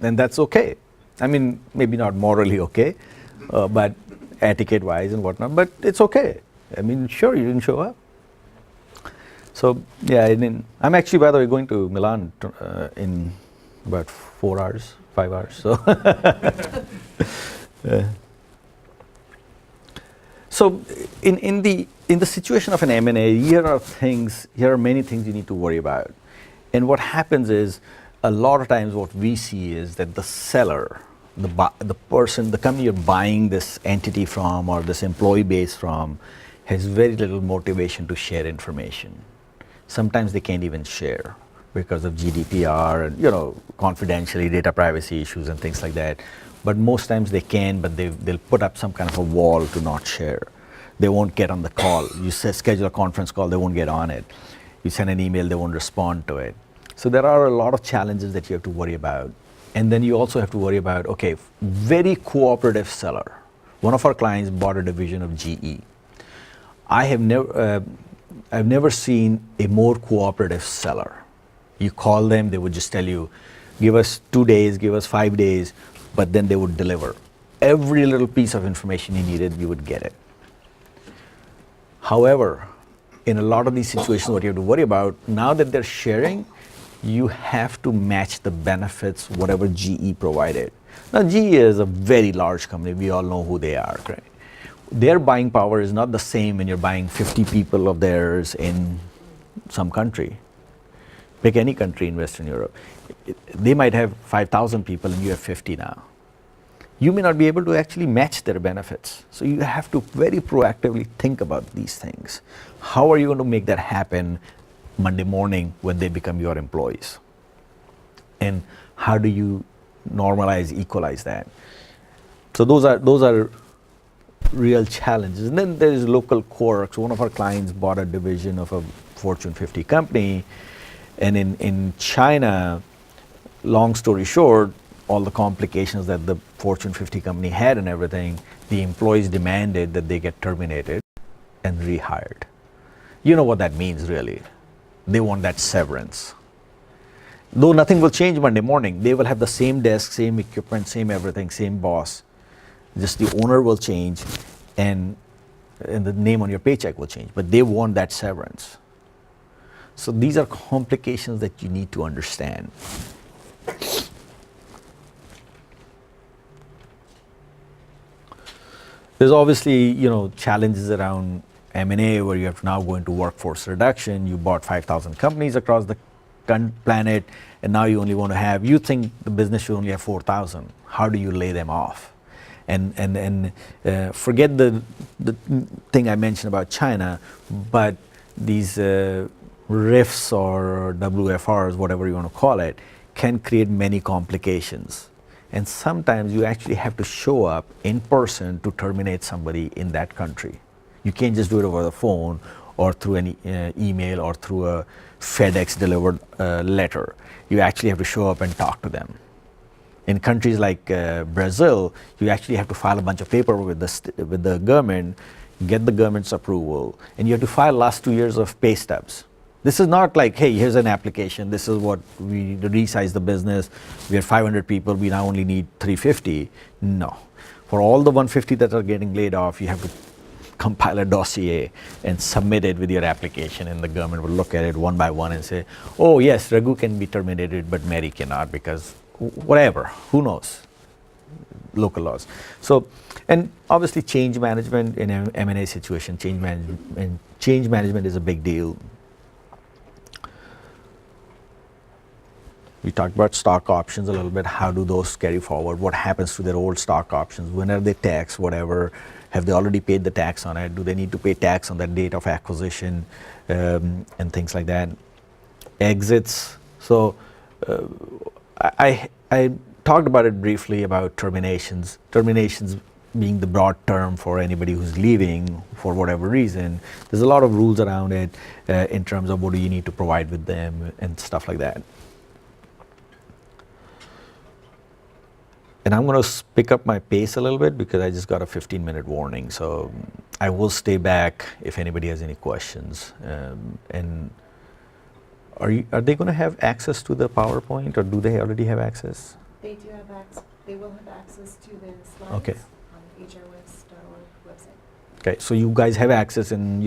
Then that's okay. I mean, maybe not morally okay, but etiquette-wise and whatnot, but it's okay. I mean, sure, you didn't show up. So, yeah, I'm actually, by the way, going to Milan in about 4 hours, 5 hours, so. So, in the situation of an M&A, here are many things you need to worry about. And what happens is, a lot of times what we see is that the seller, the person, the company you're buying this entity from or this employee base from has very little motivation to share information. Sometimes they can't even share because of GDPR and, you know, confidentiality, data privacy issues and things like that. But most times they can, but they'll put up some kind of a wall to not share. They won't get on the call. You schedule a conference call, they won't get on it. You send an email, they won't respond to it. So there are a lot of challenges that you have to worry about. And then you also have to worry about, okay, very cooperative seller. One of our clients bought a division of GE. I've never seen a more cooperative seller. You call them, they would just tell you, give us 2 days, give us 5 days, but then they would deliver. Every little piece of information you needed, you would get it. However, in a lot of these situations, what you have to worry about, now that they're sharing, you have to match the benefits, whatever GE provided. Now, GE is a very large company. We all know who they are, right? Their buying power is not the same when you're buying 50 people of theirs in some country. Pick any country in Western Europe. They might have 5,000 people and you have 50 now. You may not be able to actually match their benefits. So you have to very proactively think about these things. How are you going to make that happen Monday morning when they become your employees? And how do you normalize, equalize that? So those are real challenges. And then there's local quirks. One of our clients bought a division of a Fortune 50 company, and in China, long story short, all the complications that the Fortune 50 company had and everything, the employees demanded that they get terminated. and rehired. You know what that means, really. They want that severance. Though nothing will change Monday morning, they will have the same desk, same equipment, same everything, same boss. Just the owner will change, and the name on your paycheck will change. But they want that severance. So these are complications that you need to understand. There's obviously, challenges around M&A where you have to now go into workforce reduction. You bought 5,000 companies across the planet, and now you only want to have, you think the business should only have 4,000. How do you lay them off? And forget the thing I mentioned about China, but these RIFs or WFRs, whatever you want to call it, can create many complications. And sometimes you actually have to show up in person to terminate somebody in that country. You can't just do it over the phone or through any email or through a FedEx delivered letter. You actually have to show up and talk to them. In countries like Brazil, you actually have to file a bunch of paperwork with the government, get the government's approval, and you have to file last 2 years of pay stubs. This is not like, hey, here's an application, this is what we resize the business, we are 500 people, we now only need 350. No. For all the 150 that are getting laid off, you have to compile a dossier and submit it with your application, and the government will look at it one by one and say, oh yes, Ragu can be terminated, but Mary cannot, because whatever, who knows, local laws. So, and obviously change management in an M&A situation, change management is a big deal. We talked about stock options a little bit. How do those carry forward? What happens to their old stock options? When are they taxed? Whatever. Have they already paid the tax on it? Do they need to pay tax on that date of acquisition and things like that? Exits. So I talked about it briefly about terminations. Terminations being the broad term for anybody who's leaving for whatever reason. There's a lot of rules around it in terms of what do you need to provide with them and stuff like that. And I'm going to pick up my pace a little bit because I just got a 15-minute warning. So I will stay back if anybody has any questions. And are they going to have access to the PowerPoint, or do they already have access? They do have access. They will have access to the slides Okay. on the hrwest.org website. Okay, so you guys have access, and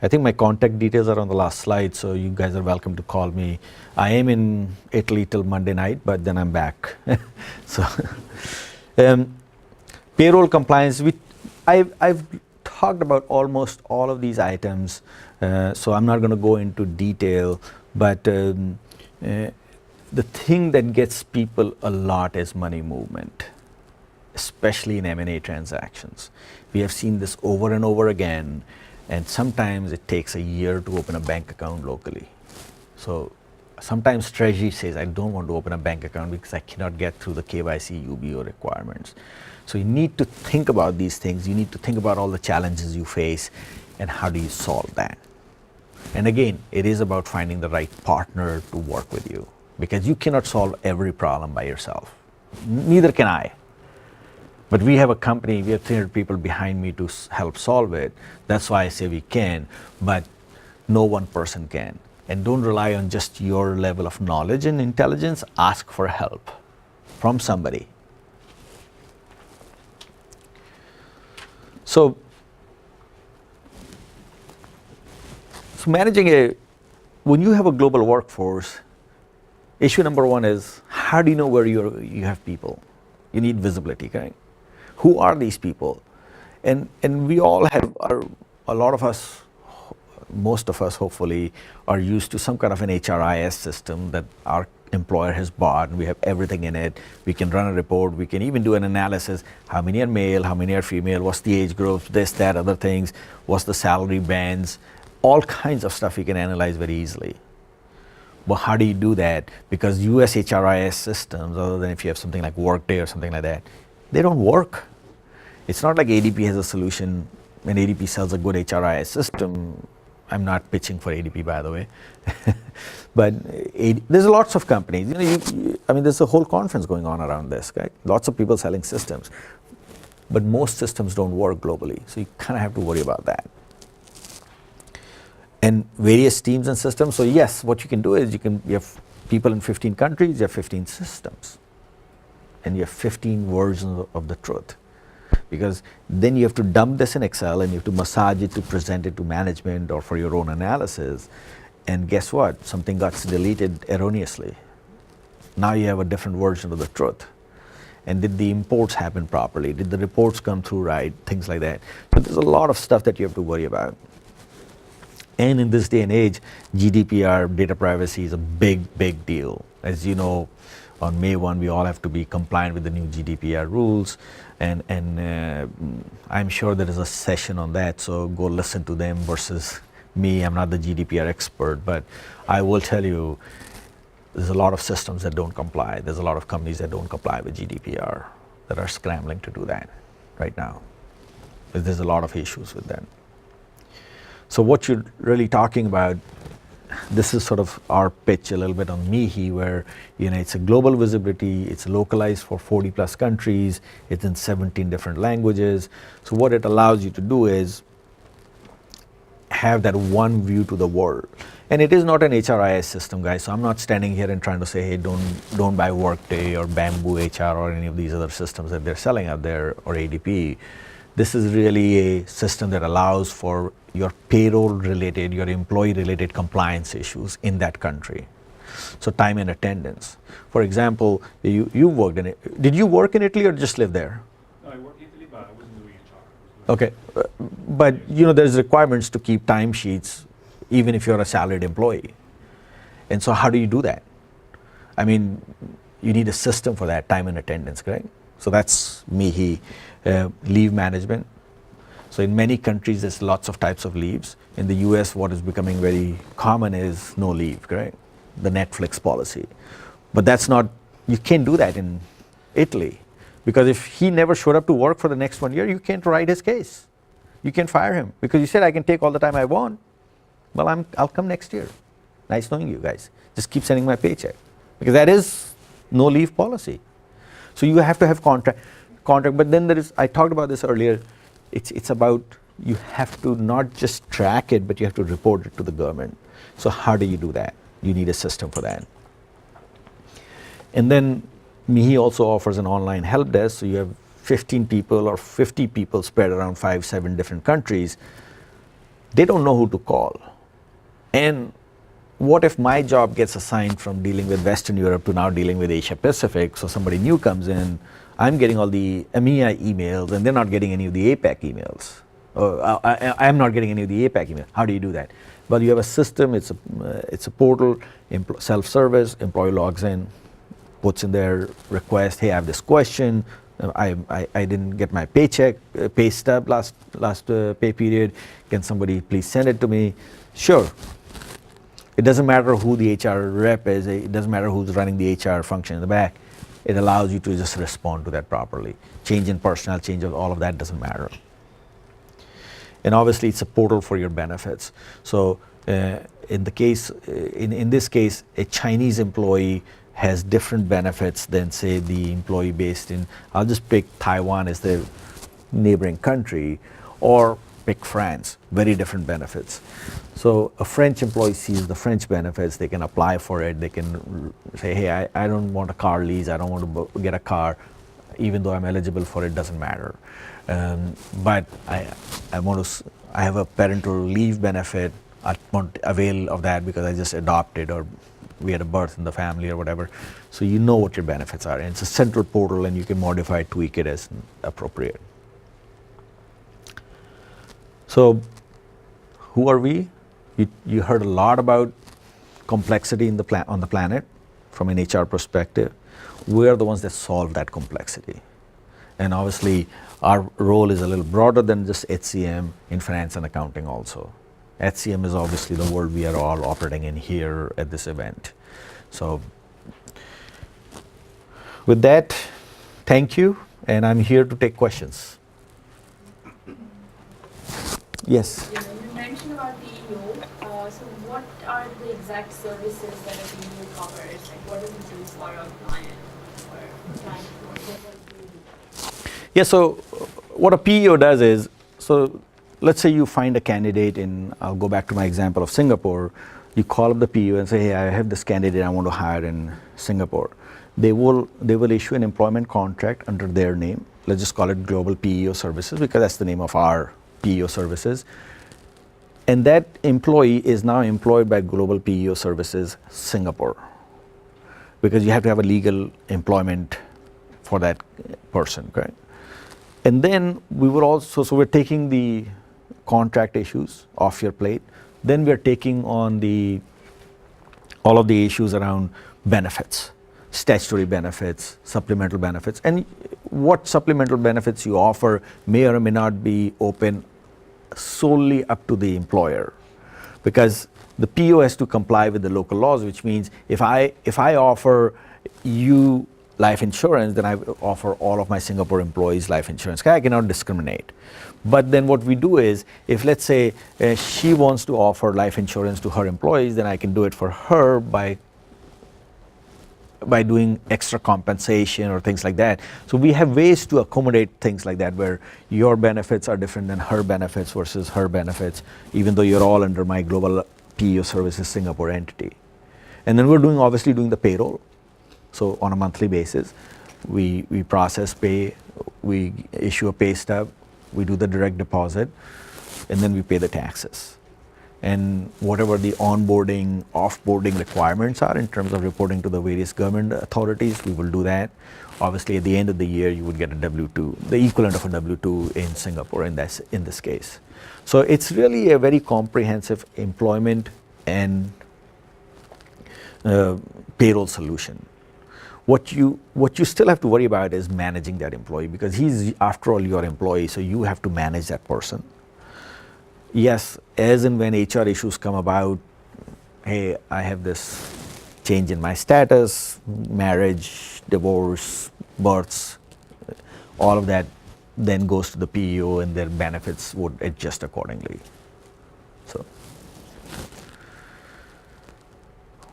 I think my contact details are on the last slide, so you guys are welcome to call me. I am in Italy till Monday night, but then I'm back. So, payroll compliance. I've talked about almost all of these items, so I'm not going to go into detail. But the thing that gets people a lot is money movement, especially in M&A transactions. We have seen this over and over again, and sometimes it takes a year to open a bank account locally. So sometimes Treasury says, I don't want to open a bank account because I cannot get through the KYC UBO requirements. So you need to think about these things. You need to think about all the challenges you face and how do you solve that. And again, it is about finding the right partner to work with you, because you cannot solve every problem by yourself. Neither can I. But we have a company, we have 300 people behind me to help solve it. That's why I say we can, but no one person can. And don't rely on just your level of knowledge and intelligence. Ask for help from somebody. So managing when you have a global workforce, issue number one is, how do you know where you have people? You need visibility, correct? Who are these people? And we all have, a lot of us, most of us hopefully, are used to some kind of an HRIS system that our employer has bought, and we have everything in it. We can run a report, we can even do an analysis. How many are male, how many are female, what's the age group, this, that, other things, what's the salary bands, all kinds of stuff we can analyze very easily. But how do you do that? Because US HRIS systems, other than if you have something like Workday or something like that, they don't work. It's not like ADP has a solution. When ADP sells a good HRIS system, I'm not pitching for ADP, by the way. But there's lots of companies. There's a whole conference going on around this, right? Lots of people selling systems. But most systems don't work globally, so you kind of have to worry about that. and various teams and systems. So yes, what you can do is you have people in 15 countries, you have 15 systems, and you have 15 versions of the truth. Because then you have to dump this in Excel and you have to massage it to present it to management or for your own analysis. And guess what? Something got deleted erroneously. Now you have a different version of the truth. And did the imports happen properly? Did the reports come through right? Things like that. But there's a lot of stuff that you have to worry about. And in this day and age, GDPR, data privacy, is a big, big deal. As you know, on May 1, we all have to be compliant with the new GDPR rules. And I'm sure there is a session on that, so go listen to them versus me. I'm not the GDPR expert, but I will tell you, there's a lot of systems that don't comply. There's a lot of companies that don't comply with GDPR that are scrambling to do that right now. There's a lot of issues with that. So what you're really talking about, this is sort of our pitch a little bit on Mihi, where it's a global visibility, it's localized for 40 plus countries, it's in 17 different languages. So what it allows you to do is have that one view to the world. And it is not an HRIS system, guys. So I'm not standing here and trying to say, hey, don't buy Workday or Bamboo HR or any of these other systems that they're selling out there, or ADP. This is really a system that allows for your payroll-related, your employee-related compliance issues in that country. So time and attendance. For example, you worked in it. Did you work in Italy or just live there? No, I worked in Italy, but I wasn't doing HR. Okay, but there's requirements to keep timesheets even if you're a salaried employee. And so how do you do that? I mean, you need a system for that, time and attendance, correct? So that's Mihi. Leave management. So in many countries, there's lots of types of leaves. In the US, what is becoming very common is no leave, correct? The Netflix policy. But that's not, you can't do that in Italy. Because if he never showed up to work for the next 1 year, you can't write his case. You can't fire him. Because you said, I can take all the time I want. Well, I'll come next year. Nice knowing you guys. Just keep sending my paycheck. Because that is no leave policy. So you have to have contract. But then there is, I talked about this earlier, it's about, you have to not just track it, but you have to report it to the government. So how do you do that? You need a system for that. And then Mihi also offers an online help desk, so you have 15 people or 50 people spread around 5-7 different countries. They don't know who to call. And what if my job gets assigned from dealing with Western Europe to now dealing with Asia Pacific? So somebody new comes in, I'm getting all the EMEA emails and they're not getting any of the APAC emails. I'm not getting any of the APAC emails. How do you do that? Well, you have a system, it's a portal, self-service, employee logs in, puts in their request, hey, I have this question, I didn't get my paycheck, pay stub last pay period, can somebody please send it to me? Sure. It doesn't matter who the HR rep is, it doesn't matter who's running the HR function in the back. It allows you to just respond to that properly. Change in personnel, change of all of that doesn't matter. And obviously it's a portal for your benefits. So in this case, a Chinese employee has different benefits than say the employee based in, I'll just pick Taiwan as the neighboring country, or pick France, very different benefits. So a French employee sees the French benefits, they can apply for it, they can say, hey, I don't want a car lease, I don't want to get a car, even though I'm eligible for it, doesn't matter. But I have a parental leave benefit, I want to avail of that because I just adopted or we had a birth in the family or whatever. So you know what your benefits are. And it's a central portal and you can modify, tweak it as appropriate. So who are we? You heard a lot about complexity on the planet from an HR perspective. We're the ones that solve that complexity. And obviously, our role is a little broader than just HCM in finance and accounting also. HCM is obviously the world we are all operating in here at this event. So with that, thank you, and I'm here to take questions. Yes? You mentioned about PEO. So what are the exact services that a PEO covers? Like what does it do for a client or client? What does it do? Yeah, so what a PEO does is, so let's say you find a candidate in, I'll go back to my example of Singapore. You call up the PEO and say, hey, I have this candidate I want to hire in Singapore. They will issue an employment contract under their name. Let's just call it Global PEO Services, because that's the name of our PEO services. And that employee is now employed by Global PEO Services Singapore, because you have to have a legal employment for that person, correct? And then we will also, so we're taking the contract issues off your plate. Then we're taking on all of the issues around benefits, statutory benefits, supplemental benefits. And what supplemental benefits you offer may or may not be open solely up to the employer, because the PO has to comply with the local laws, which means if I offer you life insurance, then I offer all of my Singapore employees life insurance. I cannot discriminate. But then what we do is, if let's say she wants to offer life insurance to her employees, then I can do it for her by doing extra compensation or things like that. So we have ways to accommodate things like that, where your benefits are different than her benefits versus her benefits, even though you're all under my Global PEO Services Singapore entity. And then we're obviously doing the payroll. So on a monthly basis, we process pay, we issue a pay stub, we do the direct deposit, and then we pay the taxes. And whatever the onboarding, offboarding requirements are in terms of reporting to the various government authorities, we will do that. Obviously, at the end of the year, you would get a W-2, the equivalent of a W-2 in Singapore in this case. So it's really a very comprehensive employment and payroll solution. What you still have to worry about is managing that employee, because he's, after all, your employee, so you have to manage that person. Yes, as and when HR issues come about, hey, I have this change in my status, marriage, divorce, births, all of that then goes to the PEO, and their benefits would adjust accordingly. So,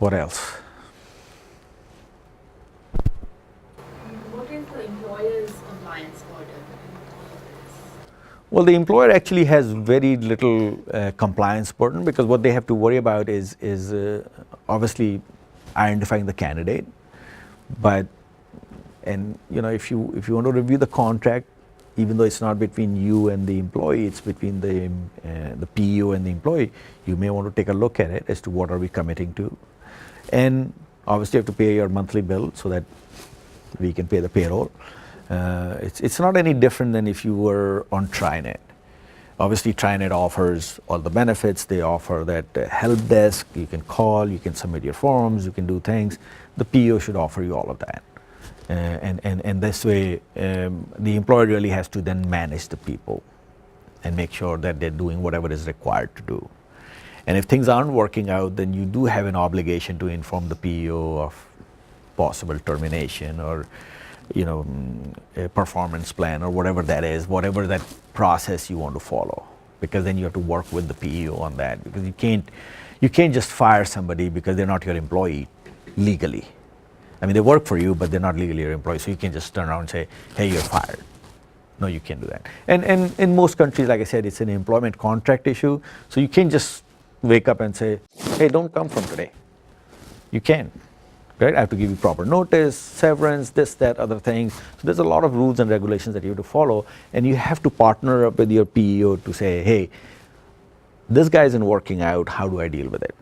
what else? What is the employer's compliance burden? Well, the employer actually has very little compliance burden, because what they have to worry about is obviously identifying the candidate. But, and you know, if you want to review the contract, even though it's not between you and the employee, it's between the PEO and the employee, you may want to take a look at it as to what are we committing to. And obviously you have to pay your monthly bill so that we can pay the payroll. It's not any different than if you were on TriNet. Obviously, TriNet offers all the benefits. They offer that help desk. You can call, you can submit your forms, you can do things. The PEO should offer you all of that. And this way, the employer really has to then manage the people and make sure that they're doing whatever is required to do. And if things aren't working out, then you do have an obligation to inform the PEO of possible termination, or a performance plan, or whatever that is, whatever that process you want to follow, because then you have to work with the PEO on that, because you can't just fire somebody because they're not your employee legally. I mean, they work for you, but they're not legally your employee, so you can't just turn around and say, hey, you're fired. No, you can't do that. And in most countries, like I said, it's an employment contract issue, so you can't just wake up and say, hey, don't come from today. You can't. Right? I have to give you proper notice, severance, this, that, other things. So there's a lot of rules and regulations that you have to follow, and you have to partner up with your PEO to say, hey, this guy isn't working out, how do I deal with it?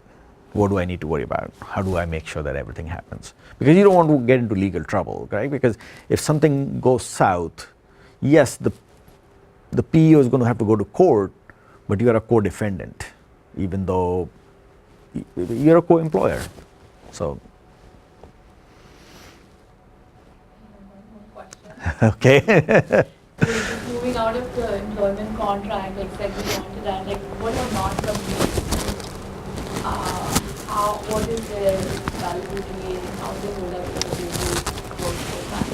What do I need to worry about? How do I make sure that everything happens? Because you don't want to get into legal trouble, right? Because if something goes south, yes, the PEO is going to have to go to court, but you are a co-defendant, even though you're a co-employer. So. Okay. Moving out of the employment contract, like segueing onto that, like what are non-competes? What is their validity and how they hold up to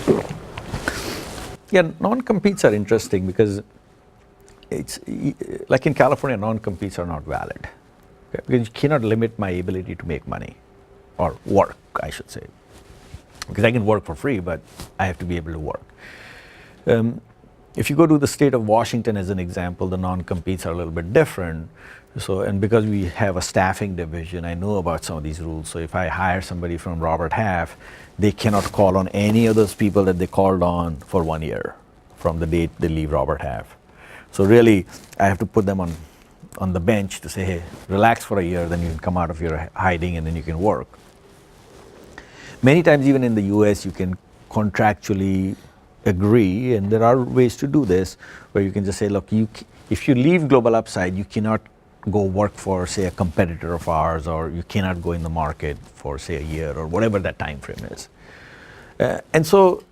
the work? Yeah, non-competes are interesting because it's like in California, non-competes are not valid, okay? Because you cannot limit my ability to make money or work, I should say. Because I can work for free, but I have to be able to work. If you go to the state of Washington as an example, the non-competes are a little bit different. So, and because we have a staffing division, I know about some of these rules. So if I hire somebody from Robert Half, they cannot call on any of those people that they called on for 1 year from the date they leave Robert Half. So really, I have to put them on the bench to say, hey, relax for a year, then you can come out of your hiding and then you can work. Many times, even in the US, you can contractually agree, and there are ways to do this, where you can just say, look, if you leave Global Upside, you cannot go work for, say, a competitor of ours, or you cannot go in the market for, say, a year, or whatever that time frame is. And so,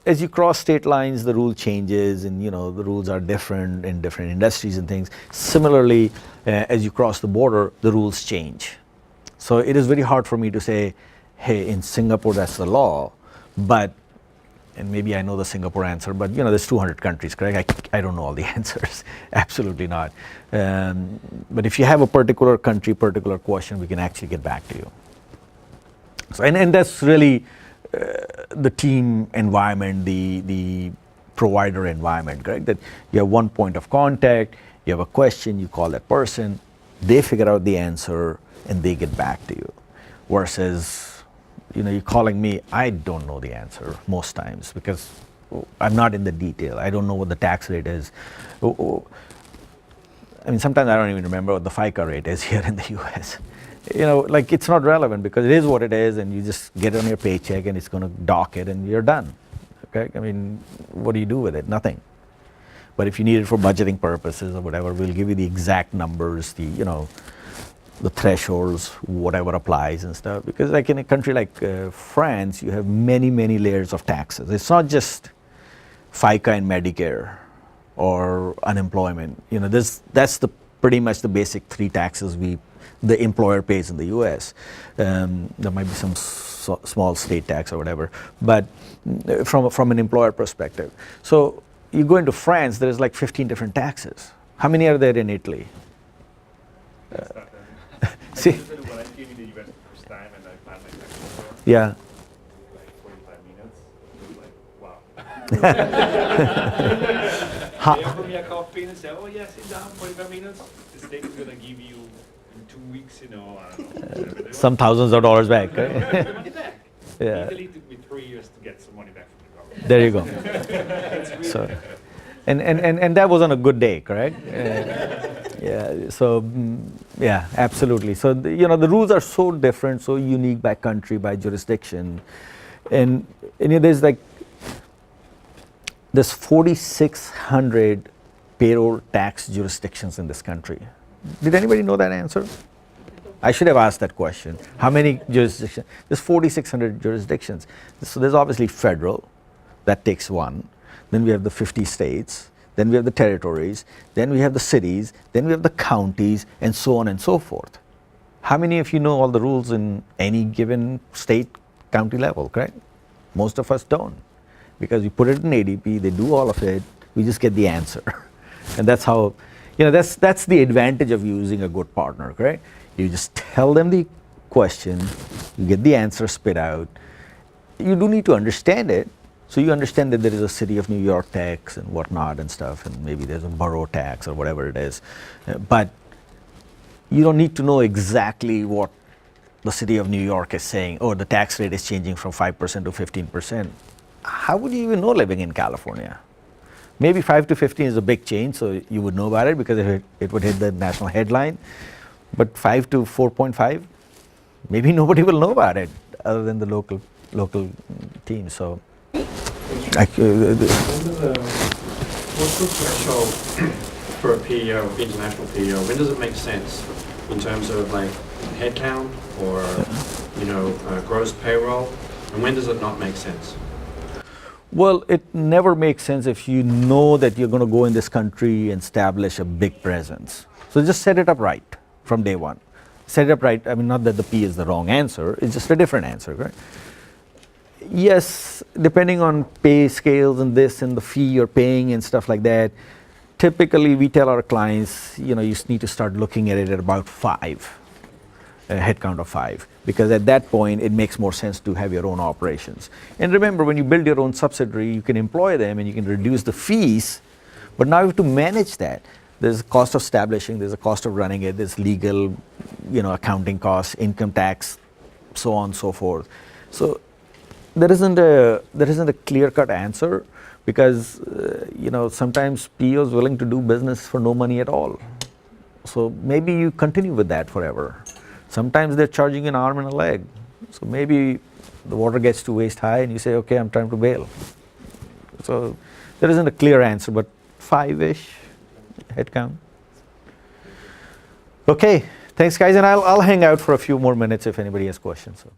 as you cross state lines, the rule changes, and the rules are different in different industries and things. Similarly, as you cross the border, the rules change. So it is very hard for me to say, hey, in Singapore that's the law, and maybe I know the Singapore answer, but there's 200 countries, correct? I don't know all the answers, absolutely not. But if you have a particular country, particular question, we can actually get back to you. So, and that's really the team environment, the provider environment, correct? That you have one point of contact, you have a question, you call that person, they figure out the answer, and they get back to you. Versus, you're calling me, I don't know the answer most times because I'm not in the detail. I don't know what the tax rate is. I mean, sometimes I don't even remember what the FICA rate is here in the US. It's not relevant because it is what it is, and you just get it on your paycheck and it's going to dock it and you're done. Okay? I mean, what do you do with it? Nothing. But if you need it for budgeting purposes or whatever, we'll give you the exact numbers, the thresholds, whatever applies and stuff. Because like in a country like France, you have many, many layers of taxes. It's not just FICA and Medicare or unemployment. That's pretty much the basic three taxes the employer pays in the US. There might be some small state tax or whatever, but from an employer perspective. So you go into France, there's like 15 different taxes. How many are there in Italy? See? When I came in the US the first time and I found my tax return, Yeah. like 45 minutes, it was like, wow. They offer me a coffee and say, oh yeah, sit down, 45 minutes. The state is going to give you in 2 weeks, I don't know. Some thousands of dollars back, right? The money back. Yeah. Italy took me 3 years to get some money back from the government. There you go. So, and that was on a good day, correct? Yeah. So, yeah, absolutely. So, the rules are so different, so unique by country, by jurisdiction, and there's 4,600 payroll tax jurisdictions in this country. Did anybody know that answer? I should have asked that question. How many jurisdictions? There's 4,600 jurisdictions. So there's obviously federal, that takes one. Then we have the 50 states. Then we have the territories. Then we have the cities. Then we have the counties, and so on and so forth. How many of you know all the rules in any given state, county level, correct? Most of us don't. Because we put it in ADP, they do all of it, we just get the answer. And that's how, that's the advantage of using a good partner, correct? You just tell them the question, you get the answer spit out. You do need to understand it, so you understand that there is a city of New York tax and whatnot and stuff, and maybe there's a borough tax or whatever it is. But you don't need to know exactly what the city of New York is saying, oh, the tax rate is changing from 5% to 15%. How would you even know living in California? Maybe 5 to 15 is a big change, so you would know about it because it would hit the national headline. But 5 to 4.5, maybe nobody will know about it other than the local team. So, What's the threshold for a PEO, international PEO? When does it make sense in terms of like headcount or gross payroll? And when does it not make sense? well, it never makes sense if you know that you're going to go in this country and establish a big presence. So just set it up right from day one. Set it up right. I mean, not that the P is the wrong answer. It's just a different answer, right? Yes, depending on pay scales and this and the fee you're paying and stuff like that, typically we tell our clients, you just need to start looking at it at about 5. a headcount of 5, because at that point it makes more sense to have your own operations. And remember, when you build your own subsidiary, you can employ them and you can reduce the fees, but now you have to manage that. There's a cost of establishing, there's a cost of running it, there's legal, accounting costs, income tax, so on and so forth. So there isn't a clear-cut answer, because sometimes PEO is willing to do business for no money at all. So maybe you continue with that forever. Sometimes they're charging an arm and a leg. So maybe the water gets to waist high and you say, okay, I'm trying to bail. So there isn't a clear answer, but 5-ish headcount. Okay, thanks guys, and I'll hang out for a few more minutes if anybody has questions. So.